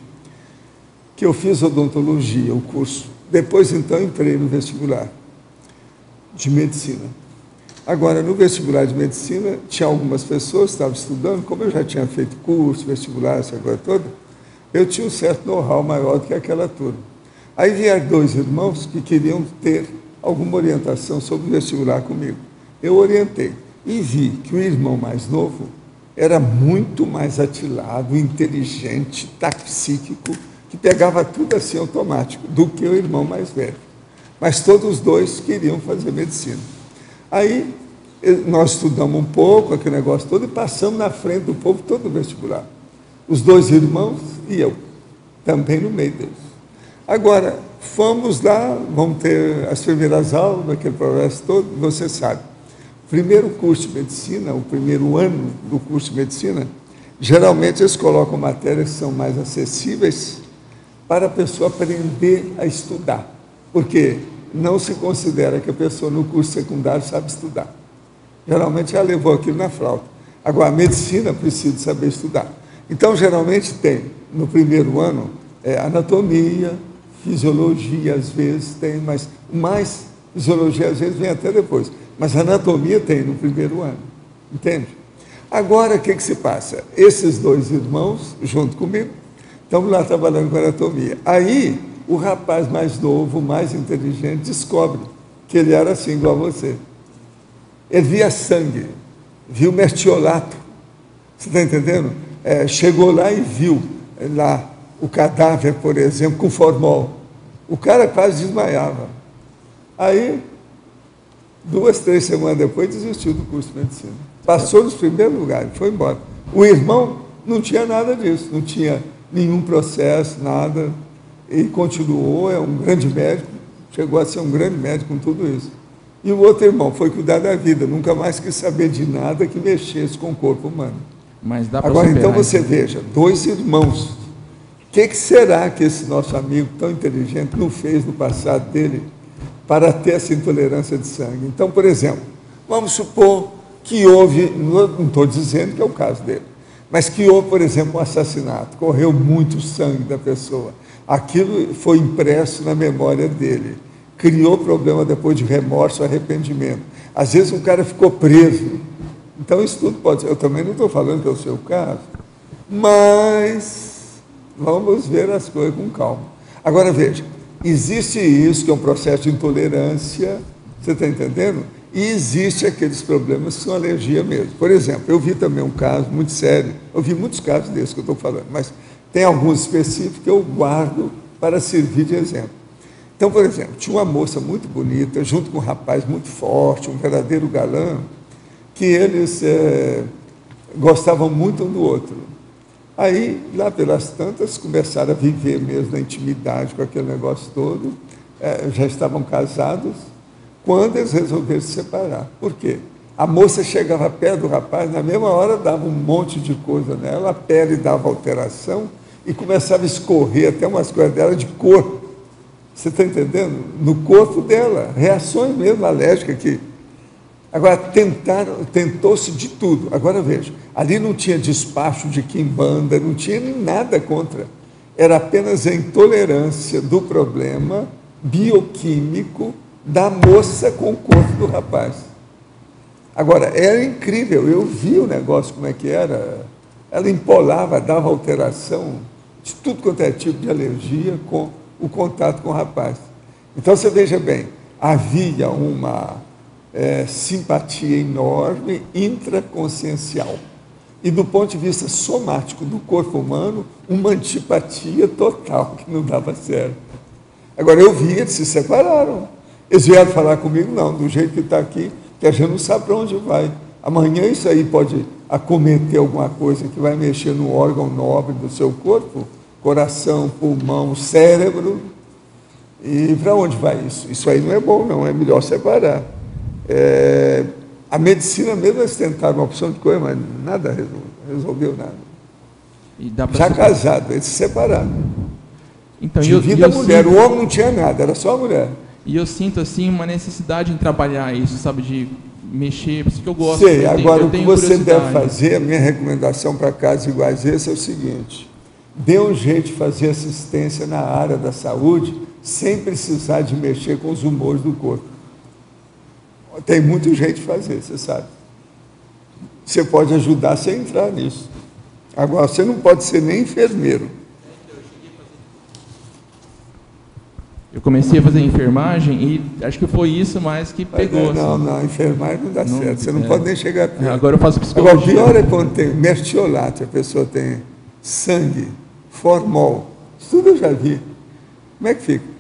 que eu fiz odontologia, o curso. Depois, então, entrei no vestibular de medicina. Agora, no vestibular de medicina, tinha algumas pessoas que estavam estudando, como eu já tinha feito curso, vestibular, essa coisa toda, eu tinha um certo know-how maior do que aquela turma. Aí vieram 2 irmãos que queriam ter alguma orientação sobre o vestibular comigo. Eu orientei e vi que o irmão mais novo era muito mais atilado, inteligente, taxíquico, que pegava tudo assim automático, do que o irmão mais velho. Mas todos os 2 queriam fazer medicina. Aí nós estudamos um pouco, aquele negócio todo, e passamos na frente do povo todo o vestibular. Os 2 irmãos e eu, também no meio deles. Agora, fomos lá, vamos ter as primeiras aulas, aquele processo todo, você sabe. Primeiro curso de medicina, o primeiro ano do curso de medicina, geralmente eles colocam matérias que são mais acessíveis para a pessoa aprender a estudar. Porque não se considera que a pessoa no curso secundário sabe estudar. Geralmente ela levou aquilo na flauta. Agora, a medicina precisa saber estudar. Então, geralmente tem, no primeiro ano, anatomia, fisiologia, às vezes tem, mas mais fisiologia, às vezes, vem até depois. Mas anatomia tem no primeiro ano, entende? Agora, o que se passa? Esses 2 irmãos, junto comigo, estamos lá trabalhando com anatomia. Aí, o rapaz mais novo, mais inteligente, descobre que ele era assim, igual a você. Ele via sangue, viu mertiolato. Você está entendendo? Chegou lá e viu lá o cadáver, por exemplo, com formol. O cara quase desmaiava. Aí, 2, 3 semanas depois, desistiu do curso de medicina. Passou nos primeiros lugares, foi embora. O irmão não tinha nada disso, não tinha nenhum processo, nada, e continuou, é um grande médico, chegou a ser um grande médico com tudo isso. E o outro irmão foi cuidar da vida, nunca mais quis saber de nada que mexesse com o corpo humano. Mas dá para agora, superar, então, você veja, 2 irmãos. O que será que esse nosso amigo tão inteligente não fez no passado dele para ter essa intolerância de sangue? Então, por exemplo, vamos supor que houve, não estou dizendo que é o caso dele, mas que houve, por exemplo, um assassinato, correu muito sangue da pessoa. Aquilo foi impresso na memória dele, criou problema depois de remorso, arrependimento. Às vezes um cara ficou preso. Então isso tudo pode ser. Eu também não estou falando que é o seu caso, mas vamos ver as coisas com calma. Agora veja, existe isso que é um processo de intolerância, você está entendendo? E existe aqueles problemas que são alergia mesmo. Por exemplo, eu vi também um caso muito sério, eu vi muitos casos desses que eu estou falando, mas tem alguns específicos que eu guardo para servir de exemplo. Então, por exemplo, tinha uma moça muito bonita, junto com um rapaz muito forte, um verdadeiro galã, que eles gostavam muito um do outro. Aí, lá pelas tantas, começaram a viver mesmo na intimidade com aquele negócio todo, já estavam casados, quando eles resolveram se separar. Por quê? A moça chegava perto do rapaz, na mesma hora dava um monte de coisa nela, a pele dava alteração e começava a escorrer até umas coisas dela de cor. Você está entendendo? No corpo dela, reações mesmo alérgicas que... Agora, tentou-se de tudo. Agora, veja, ali não tinha despacho de quimbanda, não tinha nada contra. Era apenas a intolerância do problema bioquímico da moça com o corpo do rapaz. Agora, era incrível, eu vi o negócio como é que era. Ela empolava, dava alteração de tudo quanto é tipo de alergia com o contato com o rapaz. Então, você veja bem, havia uma simpatia enorme intraconsciencial. E do ponto de vista somático do corpo humano, uma antipatia total, que não dava certo. Agora, eu vi, eles se separaram. Eles vieram falar comigo, não, do jeito que está aqui, que a gente não sabe para onde vai. Amanhã isso aí pode acometer alguma coisa que vai mexer no órgão nobre do seu corpo, coração, pulmão, cérebro. E para onde vai isso? Isso aí não é bom, não, é melhor separar. A medicina mesmo, eles tentaram uma opção de coisa, mas nada resolveu nada. Já casado, eles se separaram. Então, Divida a mulher, o homem não tinha nada, era só a mulher. E eu sinto, assim, uma necessidade em trabalhar isso, sabe, de mexer, por isso que eu gosto. Sei, agora o que você deve fazer, a minha recomendação para casos iguais a esse é o seguinte: dê um jeito de fazer assistência na área da saúde, sem precisar de mexer com os humores do corpo. Tem muito jeito de fazer, você sabe. Você pode ajudar sem entrar nisso. Agora, você não pode ser nem enfermeiro. Eu comecei a fazer enfermagem e acho que foi isso mais que pegou. Não, enfermagem não dá certo. Você não pode nem chegar perto. Agora eu faço psicologia. Agora, o pior é quando tem mertiolate, a pessoa tem sangue, formol. Isso tudo eu já vi. Como é que fica?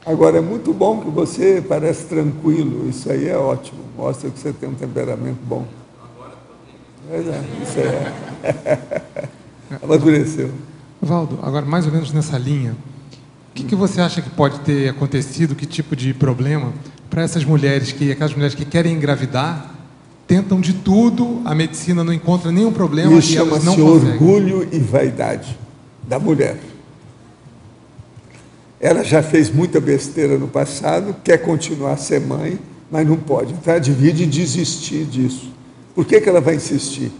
Agora, é muito bom que você parece tranquilo. Isso aí é ótimo. Mostra que você tem um temperamento bom. Isso é... amadureceu. Valdo, agora mais ou menos nessa linha, o que você acha que pode ter acontecido, que tipo de problema, para essas mulheres, aquelas mulheres que querem engravidar, tentam de tudo, a medicina não encontra nenhum problema e elas não conseguem? Orgulho e vaidade da mulher. Ela já fez muita besteira no passado, quer continuar a ser mãe, mas não pode. Então, ela divide e desistir disso. Por que ela vai insistir?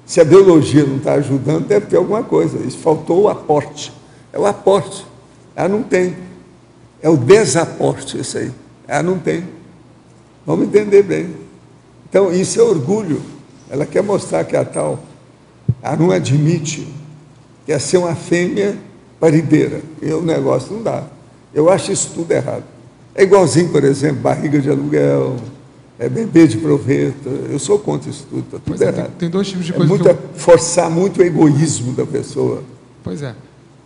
Se a biologia não está ajudando, deve ter alguma coisa. Isso faltou o aporte. É o aporte. Ela não tem. É o desaporte, isso aí. Ela não tem. Vamos entender bem. Então, isso é orgulho. Ela quer mostrar que é a tal. Ela não admite. Quer ser uma fêmea parideira. E o negócio não dá. Eu acho isso tudo errado. É igualzinho, por exemplo, barriga de aluguel, bebê de proveito. Eu sou contra isso tudo, está tudo errado. Tem dois tipos de coisas. Forçar muito o egoísmo da pessoa. Pois é.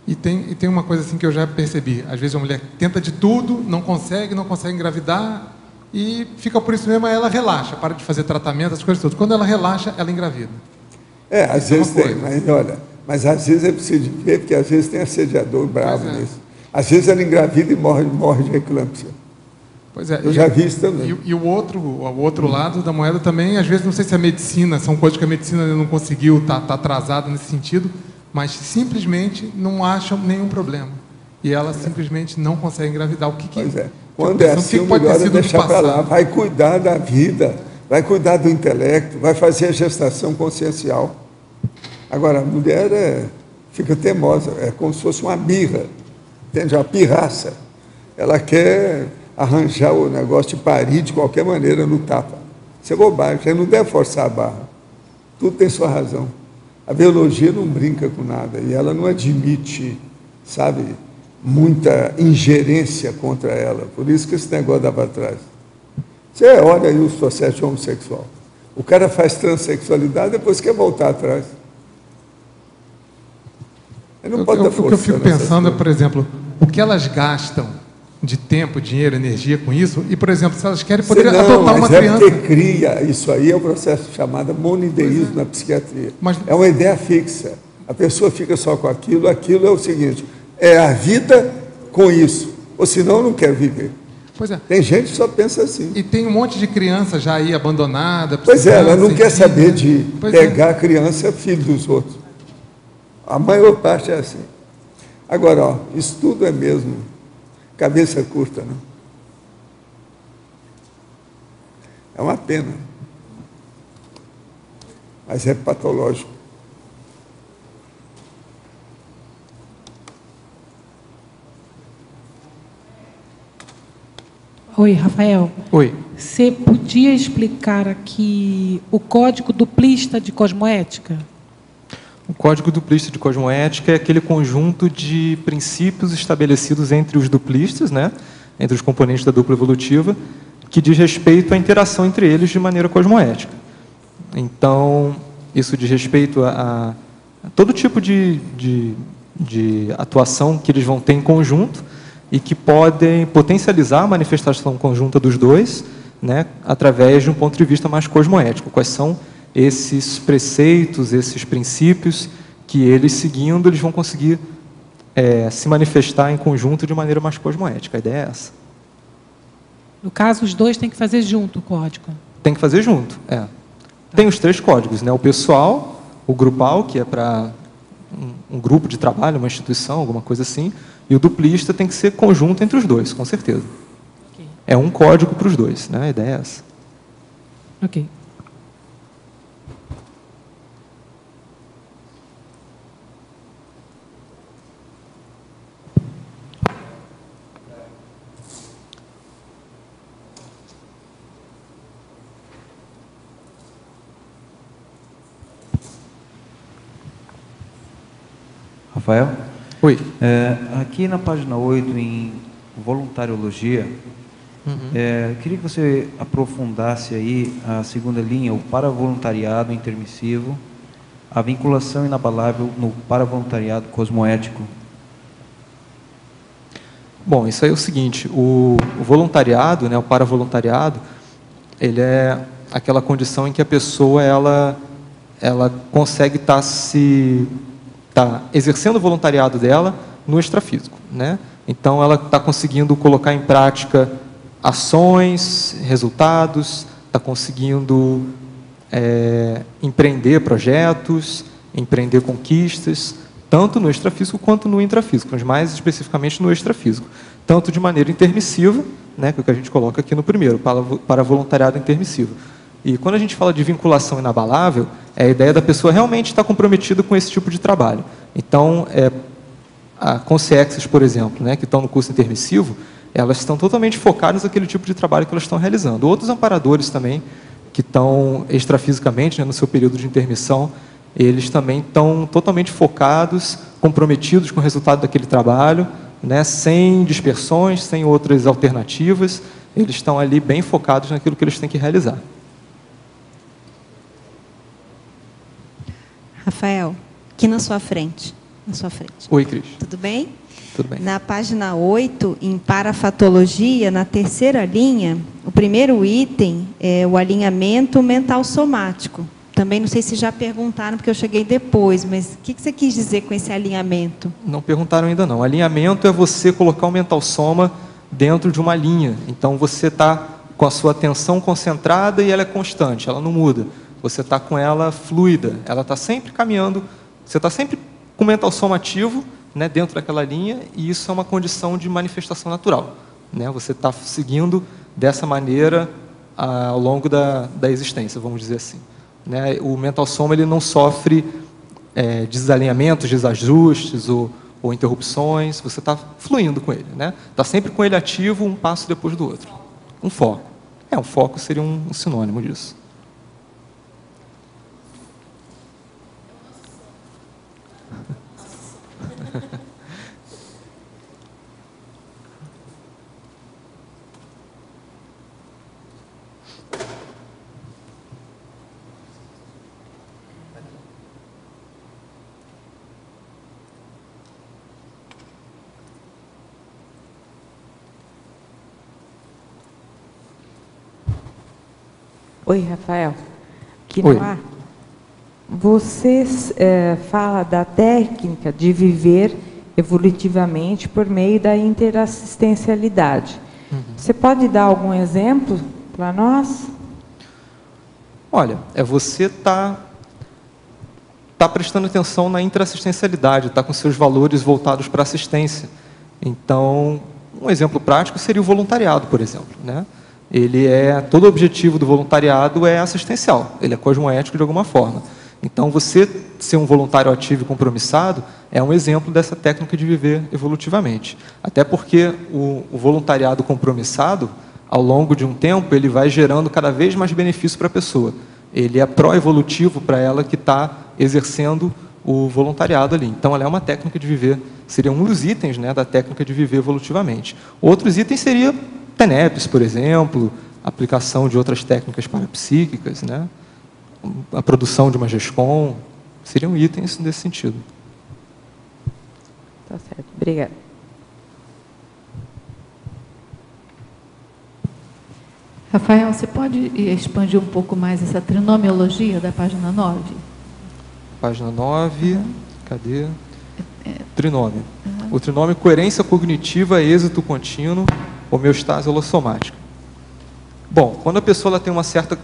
E tem uma coisa assim que eu já percebi. Às vezes a mulher tenta de tudo, não consegue engravidar, e fica por isso mesmo, aí ela relaxa, para de fazer tratamento, as coisas todas. Quando ela relaxa, ela engravida. Às vezes tem, mas olha, mas às vezes é preciso ver, porque às vezes tem assediador bravo nisso. Às vezes ela engravida e morre de eclâmpsia. Pois é. Eu já vi isso também. E o outro lado da moeda também, às vezes, não sei se a medicina, são coisas que a medicina ainda não conseguiu, está atrasada nesse sentido, mas simplesmente não acham nenhum problema. E ela simplesmente não consegue engravidar. Pois é. Quando é assim, o melhor é deixar para lá. Vai cuidar da vida, vai cuidar do intelecto, vai fazer a gestação consciencial. Agora, a mulher fica teimosa, é como se fosse uma birra, entende? Uma pirraça. Ela quer arranjar o negócio de parir de qualquer maneira no tapa. Isso é bobagem, a gente não deve forçar a barra. Tudo tem sua razão. A biologia não brinca com nada e ela não admite, sabe, muita ingerência contra ela. Por isso que esse negócio dá para trás. Você olha aí o processo homossexual. O cara faz transexualidade, depois quer voltar atrás. Ele não pode dar força. O que eu fico pensando é, por exemplo, o que elas gastam de tempo, dinheiro, energia com isso, e, por exemplo, se elas querem poder adotar uma criança... Porque cria, isso aí é o processo chamado monoideísmo na psiquiatria. É uma ideia fixa. A pessoa fica só com aquilo é o seguinte, é a vida com isso, ou senão não quer viver. Pois é. Tem gente que só pensa assim. E tem um monte de criança já aí abandonada. Pois é, ela não quer saber de pegar a criança, filho dos outros. A maior parte é assim. Agora, ó, isso tudo é mesmo cabeça curta, né? É uma pena. Mas é patológico. Oi, Rafael. Oi. Você podia explicar aqui o código duplista de cosmoética? O código duplista de cosmoética é aquele conjunto de princípios estabelecidos entre os duplistas, né, entre os componentes da dupla evolutiva, que diz respeito à interação entre eles de maneira cosmoética. Então, isso diz respeito a todo tipo de atuação que eles vão ter em conjunto e que podem potencializar a manifestação conjunta dos dois, né, através de um ponto de vista mais cosmoético. Quais são esses preceitos, esses princípios que eles, seguindo, eles vão conseguir se manifestar em conjunto de maneira mais cosmoética. A ideia é essa. No caso, os dois têm que fazer junto o código. Tem que fazer junto, é. Tem os 3 códigos, né? O pessoal, o grupal, que é para um grupo de trabalho, uma instituição, alguma coisa assim, e o duplista tem que ser conjunto entre os dois, com certeza. Okay. É um código para os dois, né? A ideia é essa. Ok. Rafael? Oi. Aqui na página 8, em voluntariologia, queria que você aprofundasse aí a segunda linha, o paravoluntariado intermissivo, a vinculação inabalável no paravoluntariado cosmoético. Bom, isso aí é o seguinte, o voluntariado, né, o paravoluntariado, ele é aquela condição em que a pessoa ela consegue estar exercendo o voluntariado dela no extrafísico, né? Então, ela está conseguindo colocar em prática ações, resultados, está conseguindo empreender projetos, empreender conquistas, tanto no extrafísico quanto no intrafísico, mas mais especificamente no extrafísico. Tanto de maneira intermissiva, né, que é o que a gente coloca aqui no primeiro, para voluntariado intermissivo. E quando a gente fala de vinculação inabalável, é a ideia da pessoa realmente estar comprometida com esse tipo de trabalho. Então, a consciências, por exemplo, né, que estão no curso intermissivo, elas estão totalmente focadas naquele tipo de trabalho que elas estão realizando. Outros amparadores também, que estão extrafisicamente, né, no seu período de intermissão, eles também estão totalmente focados, comprometidos com o resultado daquele trabalho, né, sem dispersões, sem outras alternativas, eles estão ali bem focados naquilo que eles têm que realizar. Rafael, aqui na sua frente. Na sua frente. Oi, Cris. Tudo bem? Tudo bem. Na página 8, em parafatologia, na terceira linha, o primeiro item é o alinhamento mental somático. Também não sei se já perguntaram, porque eu cheguei depois, mas o que você quis dizer com esse alinhamento? Não perguntaram ainda não. Alinhamento é você colocar o mental soma dentro de uma linha. Então, você está com a sua atenção concentrada e ela é constante, ela não muda. Você está com ela fluida, ela está sempre caminhando, você está sempre com o mental soma ativo, né, dentro daquela linha, e isso é uma condição de manifestação natural, né? Você está seguindo dessa maneira ao longo da existência, vamos dizer assim, né? O mental soma ele não sofre desalinhamentos, desajustes ou interrupções, você está fluindo com ele, né? Está sempre com ele ativo, um passo depois do outro. Um foco. Um foco seria um sinônimo disso. Oi, Rafael. Aqui Oi. no ar, você fala da técnica de viver evolutivamente por meio da interassistencialidade. Você pode dar algum exemplo para nós? Olha, é você estar está prestando atenção na interassistencialidade, está com seus valores voltados para assistência. Então, um exemplo prático seria o voluntariado, por exemplo, né? Todo o objetivo do voluntariado é assistencial, ele é cosmoético de alguma forma. Então, você ser um voluntário ativo e compromissado é um exemplo dessa técnica de viver evolutivamente. Até porque o voluntariado compromissado, ao longo de um tempo, ele vai gerando cada vez mais benefício para a pessoa. Ele é pró-evolutivo para ela que está exercendo o voluntariado ali. Então, ela é uma técnica de viver, seria um dos itens, né, da técnica de viver evolutivamente. Outros itens seriam TENEPs, por exemplo, aplicação de outras técnicas parapsíquicas, né, a produção de uma GESCOM, seriam itens nesse sentido. Tá certo, obrigada. Rafael, você pode expandir um pouco mais essa trinomiologia da página 9? Página 9, cadê? Trinômio. O trinômio coerência cognitiva, êxito contínuo, homeostase holossomática. Bom, quando a pessoa ela tem uma certa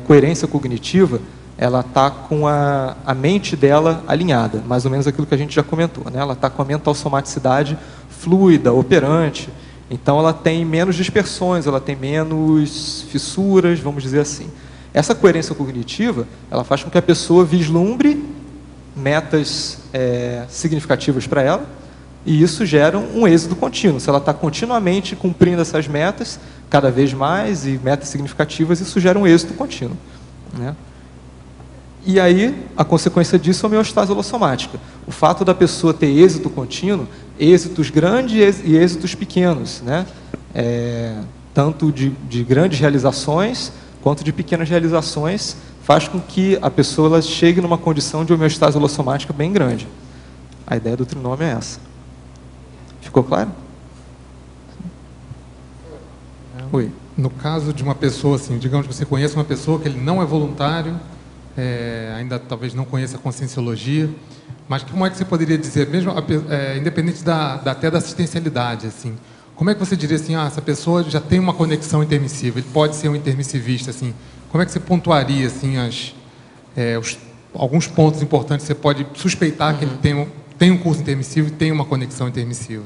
coerência cognitiva, ela está com a mente dela alinhada, mais ou menos aquilo que a gente já comentou, né? Ela está com a mental-somaticidade fluida, operante, então ela tem menos dispersões, ela tem menos fissuras, vamos dizer assim. Essa coerência cognitiva, ela faz com que a pessoa vislumbre metas significativas para ela, e isso gera um êxito contínuo. Se ela está continuamente cumprindo essas metas, cada vez mais, e metas significativas, isso gera um êxito contínuo, né? E aí, a consequência disso é a homeostase holossomática. O fato da pessoa ter êxito contínuo, êxitos grandes e êxitos pequenos, né? Tanto de grandes realizações, quanto de pequenas realizações, faz com que a pessoa ela chegue numa condição de homeostase holossomática bem grande. A ideia do trinômio é essa. Ficou claro? Oi. No caso de uma pessoa, assim, digamos que você conhece uma pessoa que ele não é voluntário, ainda talvez não conheça a conscienciologia, mas como é que você poderia dizer, mesmo independente até da assistencialidade, assim, como é que você diria assim, essa pessoa já tem uma conexão intermissiva, ele pode ser um intermissivista, assim, como é que você pontuaria assim, alguns pontos importantes que você pode suspeitar que ele tem um curso intermissivo e tem uma conexão intermissiva?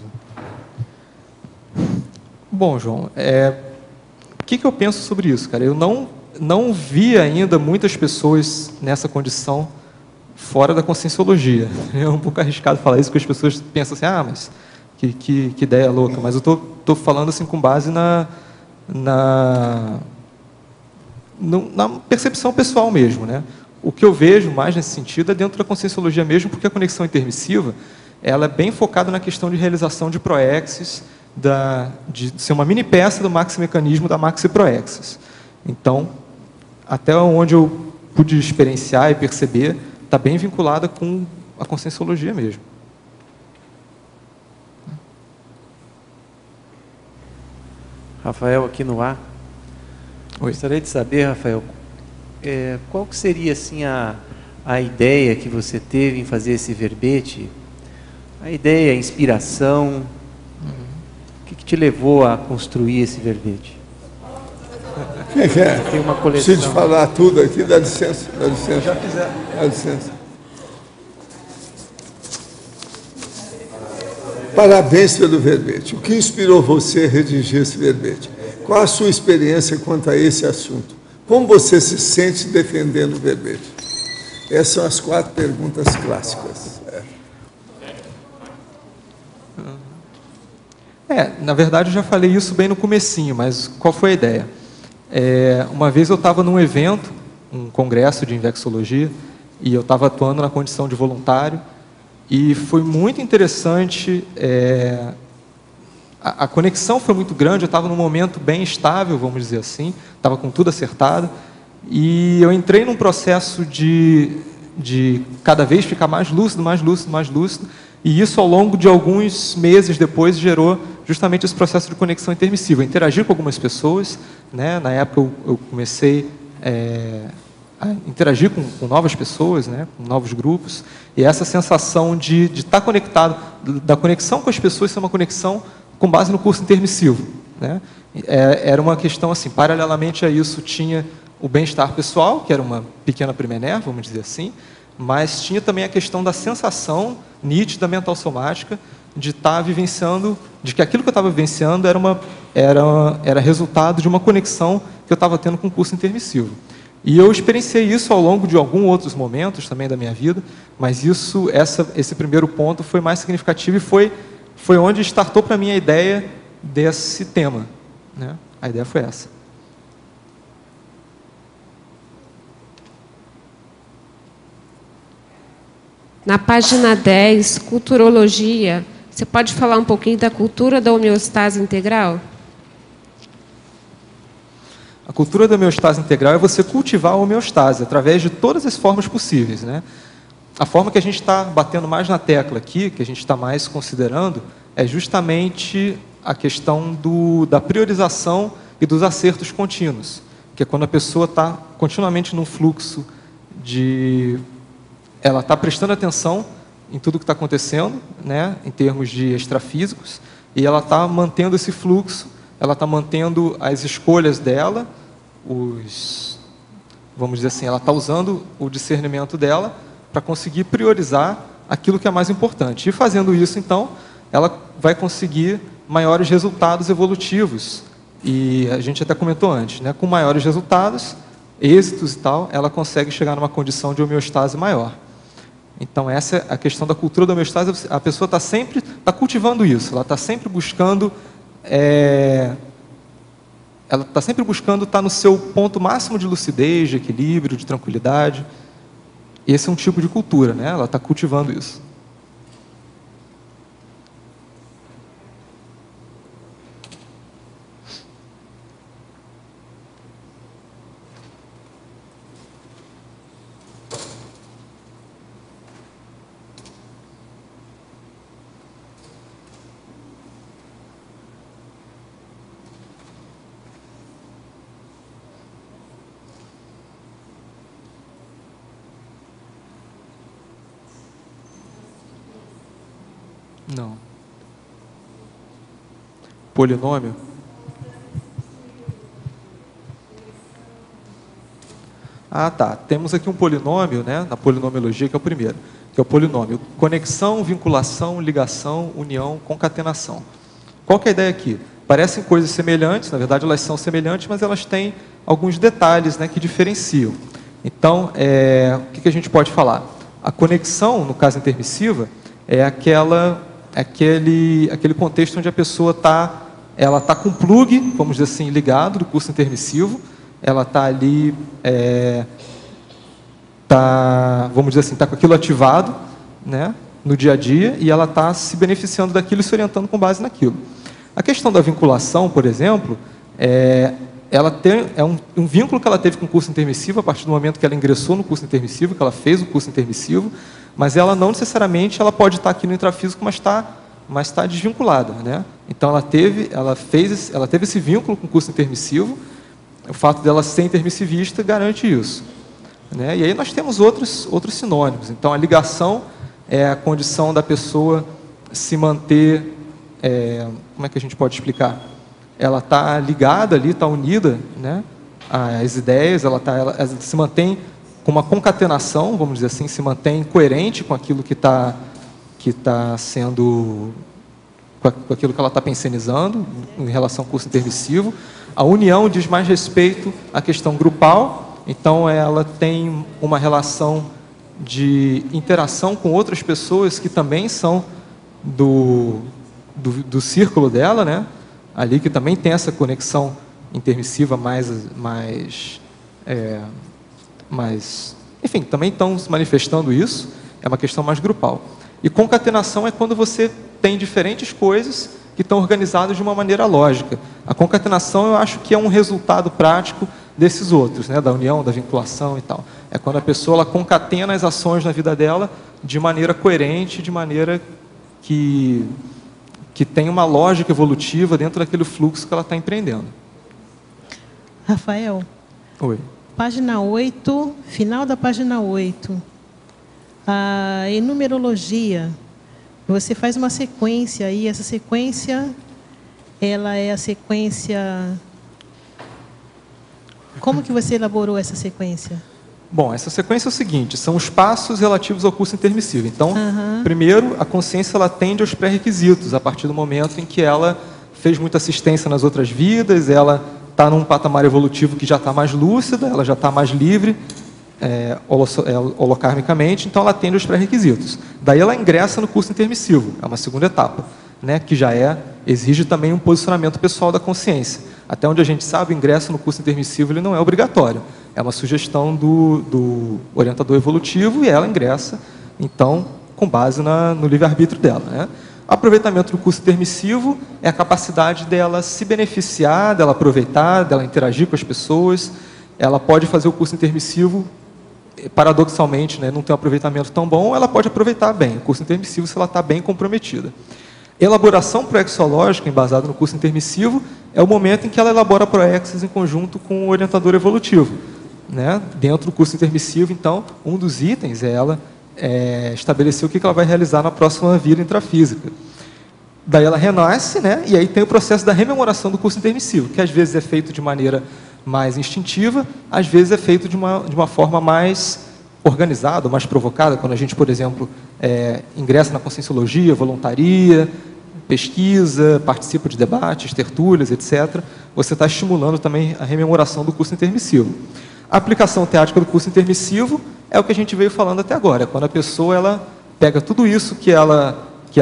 Bom, João, o que eu penso sobre isso, cara? Eu não vi ainda muitas pessoas nessa condição fora da conscienciologia. É um pouco arriscado falar isso, porque as pessoas pensam assim, mas que ideia louca. Mas eu estou falando assim com base na percepção pessoal mesmo, né? O que eu vejo mais nesse sentido é dentro da conscienciologia mesmo, porque a conexão intermissiva ela é bem focada na questão de realização de proexis, de ser uma mini peça do maximecanismo da maxiproexis. Então, até onde eu pude experienciar e perceber, está bem vinculada com a conscienciologia mesmo. Rafael, aqui no ar. Oi. Gostaria de saber, Rafael, qual que seria assim, a ideia que você teve em fazer esse verbete? A ideia, a inspiração, o que te levou a construir esse verbete? Tem uma coleção. Preciso falar tudo aqui, dá licença. Dá licença. Já quiser. Dá licença. Parabéns pelo verbete. O que inspirou você a redigir esse verbete? Qual a sua experiência quanto a esse assunto? Como você se sente defendendo o verbete? Essas são as 4 perguntas clássicas. Na verdade, eu já falei isso bem no comecinho, mas qual foi a ideia? Uma vez eu estava num evento, um congresso de Invexologia, e eu estava atuando na condição de voluntário, e foi muito interessante, a conexão foi muito grande, eu estava num momento bem estável, vamos dizer assim, estava com tudo acertado, e eu entrei num processo de cada vez ficar mais lúcido, e isso ao longo de alguns meses depois gerou justamente esse processo de conexão intermissiva. Eu interagi com algumas pessoas, né? Na época eu comecei a interagir com novas pessoas, né? Com novos grupos, e essa sensação de estar conectado, da conexão com as pessoas ser uma conexão com base no curso intermissivo, né? Era uma questão assim, paralelamente a isso tinha o bem-estar pessoal, que era uma pequena primené, vamos dizer assim, mas tinha também a questão da sensação nítida mental somática de estar vivenciando, de que aquilo que eu estava vivenciando era resultado de uma conexão que eu estava tendo com o curso intermissivo. E eu experienciei isso ao longo de alguns outros momentos também da minha vida, mas esse primeiro ponto foi mais significativo e foi onde startou para mim a ideia desse tema, né? A ideia foi essa. Na página 10, culturologia, você pode falar um pouquinho da cultura da homeostase integral? A cultura da homeostase integral é você cultivar a homeostase através de todas as formas possíveis, né? A forma que a gente está batendo mais na tecla aqui, que a gente está mais considerando, é justamente a questão da priorização e dos acertos contínuos, que é quando a pessoa está continuamente num fluxo ela está prestando atenção em tudo que está acontecendo, né, em termos de extrafísicos, e ela está mantendo esse fluxo, ela está mantendo as escolhas dela, vamos dizer assim, ela está usando o discernimento dela para conseguir priorizar aquilo que é mais importante. E fazendo isso, então, ela vai conseguir maiores resultados evolutivos. E a gente até comentou antes, né, com maiores resultados, êxitos e tal, ela consegue chegar numa condição de homeostase maior. Então, essa é a questão da cultura da homeostase. A pessoa está cultivando isso, ela está sempre buscando estar no seu ponto máximo de lucidez, de equilíbrio, de tranquilidade. Esse é um tipo de cultura, né? Ela está cultivando isso. Não. Polinômio? Ah, tá. Temos aqui um polinômio, né, na polinomiologia, que é o primeiro, que é o polinômio. Conexão, vinculação, ligação, união, concatenação. Qual que é a ideia aqui? Parecem coisas semelhantes, na verdade elas são semelhantes, mas elas têm alguns detalhes, né, que diferenciam. Então, o que a gente pode falar? A conexão, no caso intermissiva, é aquele contexto onde a pessoa está com o plug, vamos dizer assim, ligado do curso intermissivo, ela está ali, vamos dizer assim, está com aquilo ativado, né, no dia a dia, e ela está se beneficiando daquilo e se orientando com base naquilo. A questão da vinculação, por exemplo, um vínculo que ela teve com o curso intermissivo a partir do momento que ela ingressou no curso intermissivo, que ela fez o curso intermissivo, mas ela não necessariamente pode estar aqui no intrafísico, mas está desvinculada, né? Então ela teve esse vínculo com o curso intermissivo. O fato dela ser intermissivista garante isso, né? E aí nós temos outros sinônimos. Então a ligação é a condição da pessoa se manter, como é que a gente pode explicar? Ela está ligada ali, está unida, né, às ideias, ela se mantém com uma concatenação, vamos dizer assim, se mantém coerente com aquilo que está sendo, com aquilo que ela está pensionizando em relação ao curso intermissivo. A união diz mais respeito à questão grupal, então ela tem uma relação de interação com outras pessoas que também são do círculo dela, né? Ali que também tem essa conexão intermissiva enfim, também estão se manifestando isso, é uma questão mais grupal. E concatenação é quando você tem diferentes coisas que estão organizadas de uma maneira lógica. A concatenação eu acho que é um resultado prático desses outros, né, da união, da vinculação e tal. É quando a pessoa concatena as ações na vida dela de maneira coerente, de maneira que tem uma lógica evolutiva dentro daquele fluxo que ela está empreendendo. Rafael. Oi. Página 8, final da página 8. Em numerologia, você faz uma sequência aí, essa sequência, ela é a sequência... Como que você elaborou essa sequência? Bom, essa sequência é o seguinte, são os passos relativos ao curso intermissivo. Então, primeiro, a consciência ela atende aos pré-requisitos, a partir do momento em que ela fez muita assistência nas outras vidas, ela está num patamar evolutivo que já está mais lúcida, ela já está mais livre, holokarmicamente, então ela atende aos pré-requisitos. Daí ela ingressa no curso intermissivo, é uma segunda etapa, né, que já exige também um posicionamento pessoal da consciência. Até onde a gente sabe, o ingresso no curso intermissivo ele não é obrigatório. É uma sugestão do orientador evolutivo e ela ingressa, então, com base no livre-arbítrio dela, né? O aproveitamento do curso intermissivo é a capacidade dela se beneficiar, dela aproveitar, dela interagir com as pessoas. Ela pode fazer o curso intermissivo, paradoxalmente, né, não tem um aproveitamento tão bom, ela pode aproveitar bem o curso intermissivo se ela está bem comprometida. Elaboração proexológica, embasada no curso intermissivo, é o momento em que ela elabora proexes em conjunto com o orientador evolutivo, né? Dentro do curso intermissivo, então, um dos itens é ela estabelecer o que ela vai realizar na próxima vida intrafísica. Daí ela renasce, né? E aí tem o processo da rememoração do curso intermissivo, que às vezes é feito de maneira mais instintiva, às vezes é feito de uma forma mais organizada, mais provocada, quando a gente, por exemplo, ingressa na conscienciologia, voluntaria, pesquisa, participa de debates, tertúlias, etc. Você está estimulando também a rememoração do curso intermissivo. A aplicação teática do curso intermissivo é o que a gente veio falando até agora, quando a pessoa ela pega tudo isso que ela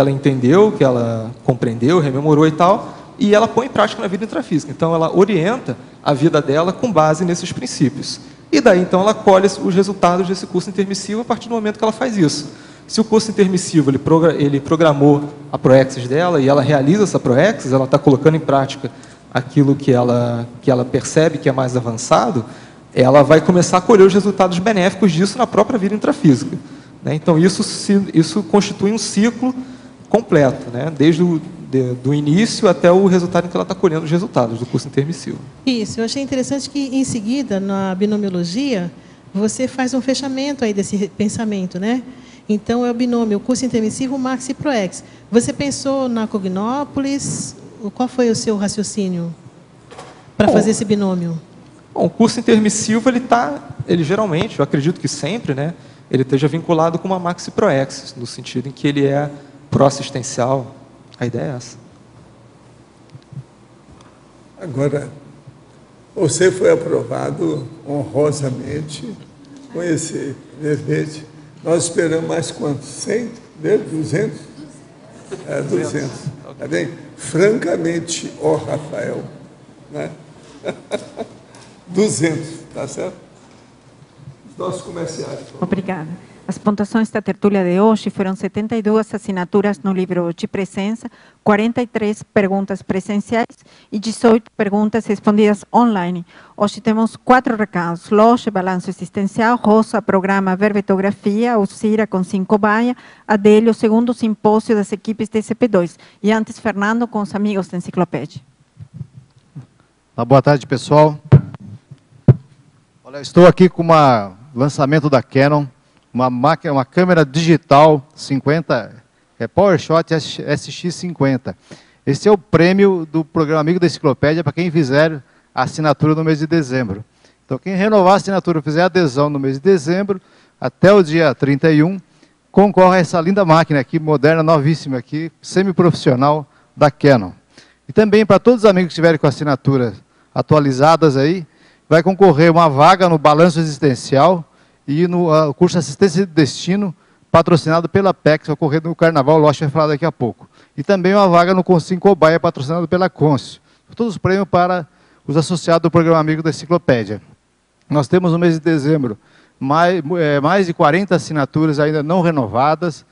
entendeu, que ela compreendeu, rememorou e tal, e ela põe em prática na vida intrafísica. Então, ela orienta a vida dela com base nesses princípios. E daí, então, ela colhe os resultados desse curso intermissivo a partir do momento que ela faz isso. Se o curso intermissivo ele programou a proexis dela e ela realiza essa proexis, ela está colocando em prática aquilo que ela percebe que é mais avançado, ela vai começar a colher os resultados benéficos disso na própria vida intrafísica, né? Então, isso constitui um ciclo completo, né? Desde do início até o resultado em que ela está colhendo os resultados do curso intermissivo. Isso, eu achei interessante que, em seguida, na binomiologia, você faz um fechamento aí desse pensamento, né? Então, é o binômio, o curso intermissivo, Max e Proex. Você pensou na Cognópolis? Qual foi o seu raciocínio para fazer esse binômio? Bom, o curso intermissivo, ele geralmente, eu acredito que sempre, né, ele esteja vinculado com uma Max e Proex, no sentido em que ele é pró-assistencial. A ideia é essa. Agora, você foi aprovado honrosamente com esse verbete. Nós esperamos mais quantos? 100? 200? 200. Tá bem? Francamente, Rafael, né? 200, tá certo? Nossos comerciais. Obrigada. As pontuações da tertúlia de hoje foram 72 assinaturas no livro de presença, 43 perguntas presenciais e 18 perguntas respondidas online. Hoje temos 4 recados: Loche, balanço existencial; Rosa, programa verbetografia; Alcira com 5 baia; Adélio, segundo simpósio das equipes de CP2. E antes, Fernando, com os amigos da enciclopédia. Boa tarde, pessoal. Olha, estou aqui com um lançamento da Canon, uma câmera digital 50, PowerShot SX50. Esse é o prêmio do programa Amigo da Enciclopédia para quem fizer a assinatura no mês de dezembro. Então, quem renovar a assinatura, fizer a adesão no mês de dezembro, até o dia 31, concorre a essa linda máquina aqui, moderna, novíssima aqui, semi-profissional da Canon. E também para todos os amigos que estiverem com assinaturas atualizadas aí, vai concorrer uma vaga no Balanço Existencial e no curso Assistência de Destino, patrocinado pela PEX, vai ocorrer no Carnaval, o Loche vai falar daqui a pouco. E também uma vaga no Consim Cobaia, patrocinado pela Conscio. Todos os prêmios para os associados do Programa Amigo da Enciclopédia. Nós temos no mês de dezembro mais de 40 assinaturas ainda não renovadas,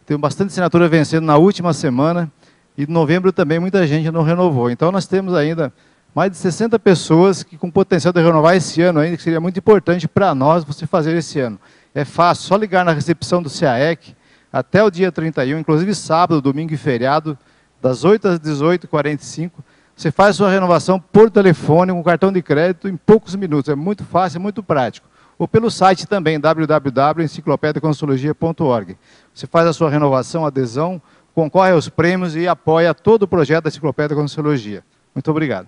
tem bastante assinatura vencendo na última semana, e em novembro também muita gente não renovou. Então nós temos ainda mais de 60 pessoas que com potencial de renovar esse ano ainda, que seria muito importante para nós você fazer esse ano. É fácil, só ligar na recepção do CAEC até o dia 31, inclusive sábado, domingo e feriado, das 8 às 18h45. Você faz a sua renovação por telefone, com cartão de crédito, em poucos minutos. É muito fácil, é muito prático. Ou pelo site também, www.enciclopediaconselologia.org. Você faz a sua renovação, adesão, concorre aos prêmios e apoia todo o projeto da Enciclopédia Conselologia. Muito obrigado.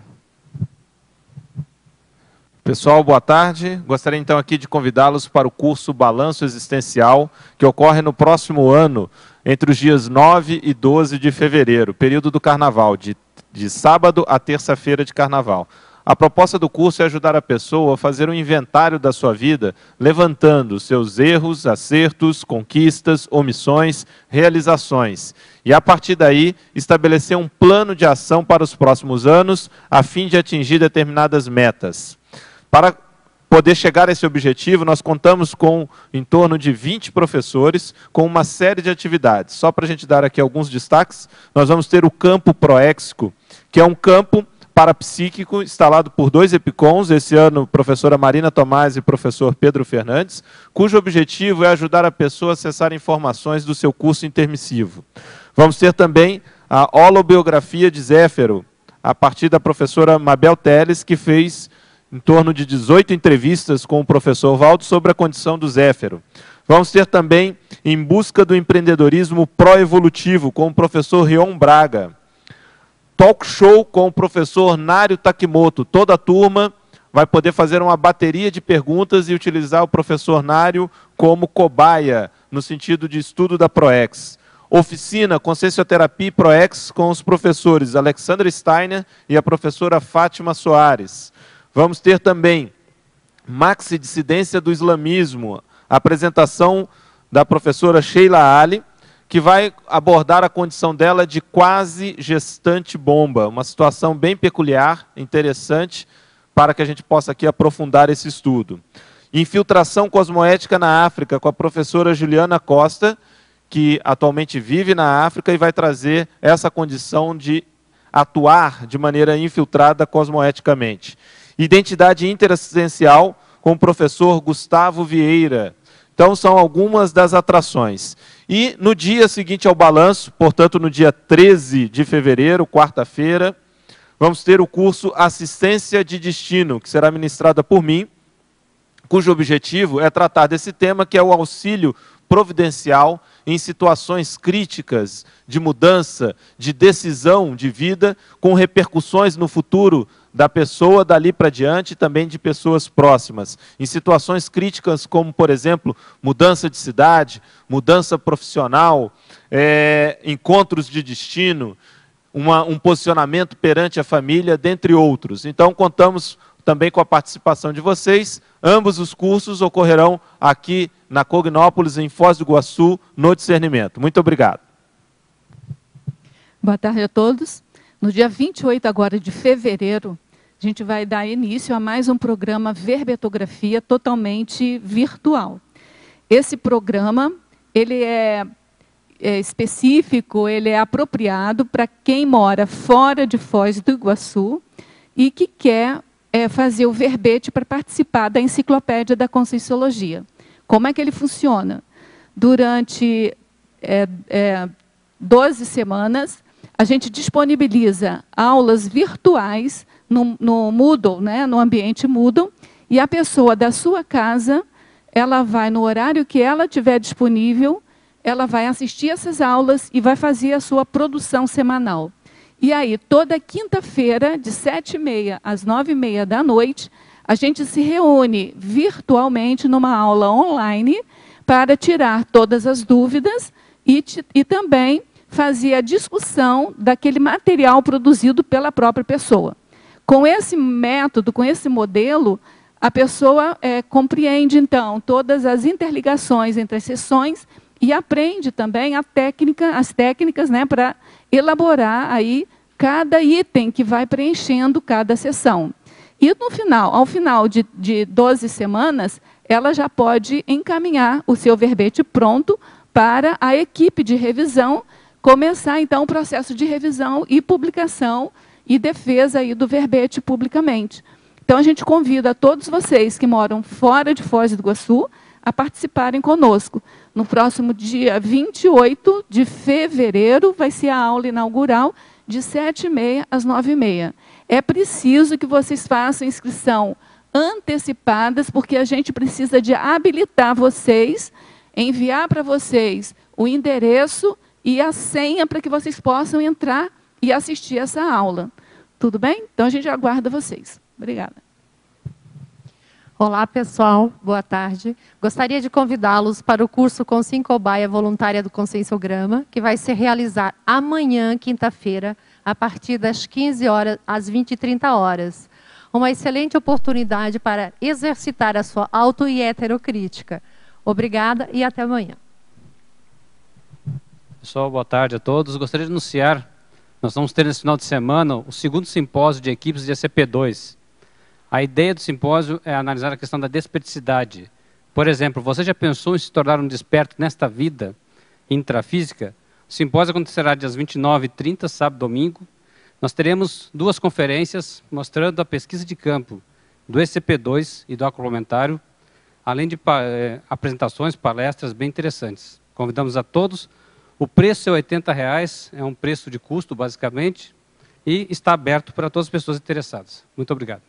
Pessoal, boa tarde. Gostaria então aqui de convidá-los para o curso Balanço Existencial, que ocorre no próximo ano, entre os dias 9 e 12 de fevereiro, período do Carnaval, de sábado a terça-feira de Carnaval. A proposta do curso é ajudar a pessoa a fazer um inventário da sua vida, levantando seus erros, acertos, conquistas, omissões, realizações. E, a partir daí, estabelecer um plano de ação para os próximos anos, a fim de atingir determinadas metas. Para poder chegar a esse objetivo, nós contamos com em torno de 20 professores, com uma série de atividades. Só para a gente dar aqui alguns destaques, nós vamos ter o campo Proéxico, que é um campo parapsíquico instalado por 2 EPICONs, esse ano, professora Marina Tomás e professor Pedro Fernandes, cujo objetivo é ajudar a pessoa a acessar informações do seu curso intermissivo. Vamos ter também a holobiografia de Zéfiro, a partir da professora Mabel Teles, que fez em torno de 18 entrevistas com o professor Valdo sobre a condição do Zéfiro. Vamos ter também Em Busca do Empreendedorismo Pró-Evolutivo, com o professor Rion Braga. Talk show com o professor Nário Takimoto. Toda a turma vai poder fazer uma bateria de perguntas e utilizar o professor Nário como cobaia, no sentido de estudo da ProEx. Oficina Consciencioterapia e ProEx com os professores Alexandra Steiner e a professora Fátima Soares. Vamos ter também Maxi Dissidência do Islamismo, a apresentação da professora Sheila Ali, que vai abordar a condição dela de quase gestante bomba, uma situação bem peculiar, interessante, para que a gente possa aqui aprofundar esse estudo. Infiltração cosmoética na África, com a professora Juliana Costa, que atualmente vive na África e vai trazer essa condição de atuar de maneira infiltrada cosmoeticamente. Identidade interassistencial, com o professor Gustavo Vieira. Então, são algumas das atrações. E no dia seguinte ao balanço, portanto, no dia 13 de fevereiro, quarta-feira, vamos ter o curso Assistência de Destino, que será ministrada por mim, cujo objetivo é tratar desse tema, que é o auxílio providencial em situações críticas de mudança, de decisão de vida, com repercussões no futuro da pessoa dali para diante e também de pessoas próximas. Em situações críticas como, por exemplo, mudança de cidade, mudança profissional, encontros de destino, um posicionamento perante a família, dentre outros. Então, contamos também com a participação de vocês. Ambos os cursos ocorrerão aqui na Cognópolis, em Foz do Iguaçu, no Discernimento. Muito obrigado. Boa tarde a todos. No dia 28 agora de fevereiro, a gente vai dar início a mais um programa Verbetografia totalmente virtual. Esse programa, ele é específico, ele é apropriado para quem mora fora de Foz do Iguaçu e que quer fazer o verbete para participar da Enciclopédia da Conscienciologia. Como é que ele funciona? Durante 12 semanas, a gente disponibiliza aulas virtuais no Moodle, né, no ambiente Moodle, e a pessoa da sua casa, ela vai no horário que ela tiver disponível, ela vai assistir essas aulas e vai fazer a sua produção semanal. E aí, toda quinta-feira, de 7h30 às 9h30 da noite, a gente se reúne virtualmente numa aula online para tirar todas as dúvidas e também fazer a discussão daquele material produzido pela própria pessoa. Com esse método, com esse modelo, a pessoa compreende, então, todas as interligações entre as sessões e aprende também as técnicas, né, para elaborar aí cada item que vai preenchendo cada sessão. E no final, ao final de 12 semanas, ela já pode encaminhar o seu verbete pronto para a equipe de revisão, começar então o processo de revisão e publicação e defesa aí do verbete publicamente. Então a gente convida todos vocês que moram fora de Foz do Iguaçu a participarem conosco. No próximo dia 28 de fevereiro vai ser a aula inaugural de 7h30 às 9h30. É preciso que vocês façam inscrição antecipadas, porque a gente precisa de habilitar vocês, enviar para vocês o endereço e a senha para que vocês possam entrar e assistir essa aula. Tudo bem? Então a gente aguarda vocês. Obrigada. Olá, pessoal. Boa tarde. Gostaria de convidá-los para o curso Consim Cobaia Voluntária do Conscienciograma, que vai se realizar amanhã, quinta-feira, a partir das 15 horas às 20h30. Uma excelente oportunidade para exercitar a sua auto- e heterocrítica. Obrigada e até amanhã. Pessoal, boa tarde a todos. Gostaria de anunciar, nós vamos ter nesse final de semana o segundo simpósio de equipes de ECP2. A ideia do simpósio é analisar a questão da desperticidade. Por exemplo, você já pensou em se tornar um desperto nesta vida intrafísica? O simpósio acontecerá dias 29 e 30, sábado e domingo. Nós teremos 2 conferências mostrando a pesquisa de campo do ECP2 e do complementário, além de apresentações, palestras bem interessantes. Convidamos a todos. O preço é R$ 80, é um preço de custo, basicamente, e está aberto para todas as pessoas interessadas. Muito obrigado.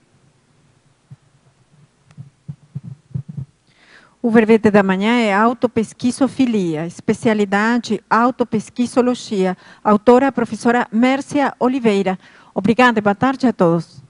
O verbete da manhã é autopesquisofilia, especialidade autopesquisologia. Autora, a professora Mércia Oliveira. Obrigada e boa tarde a todos.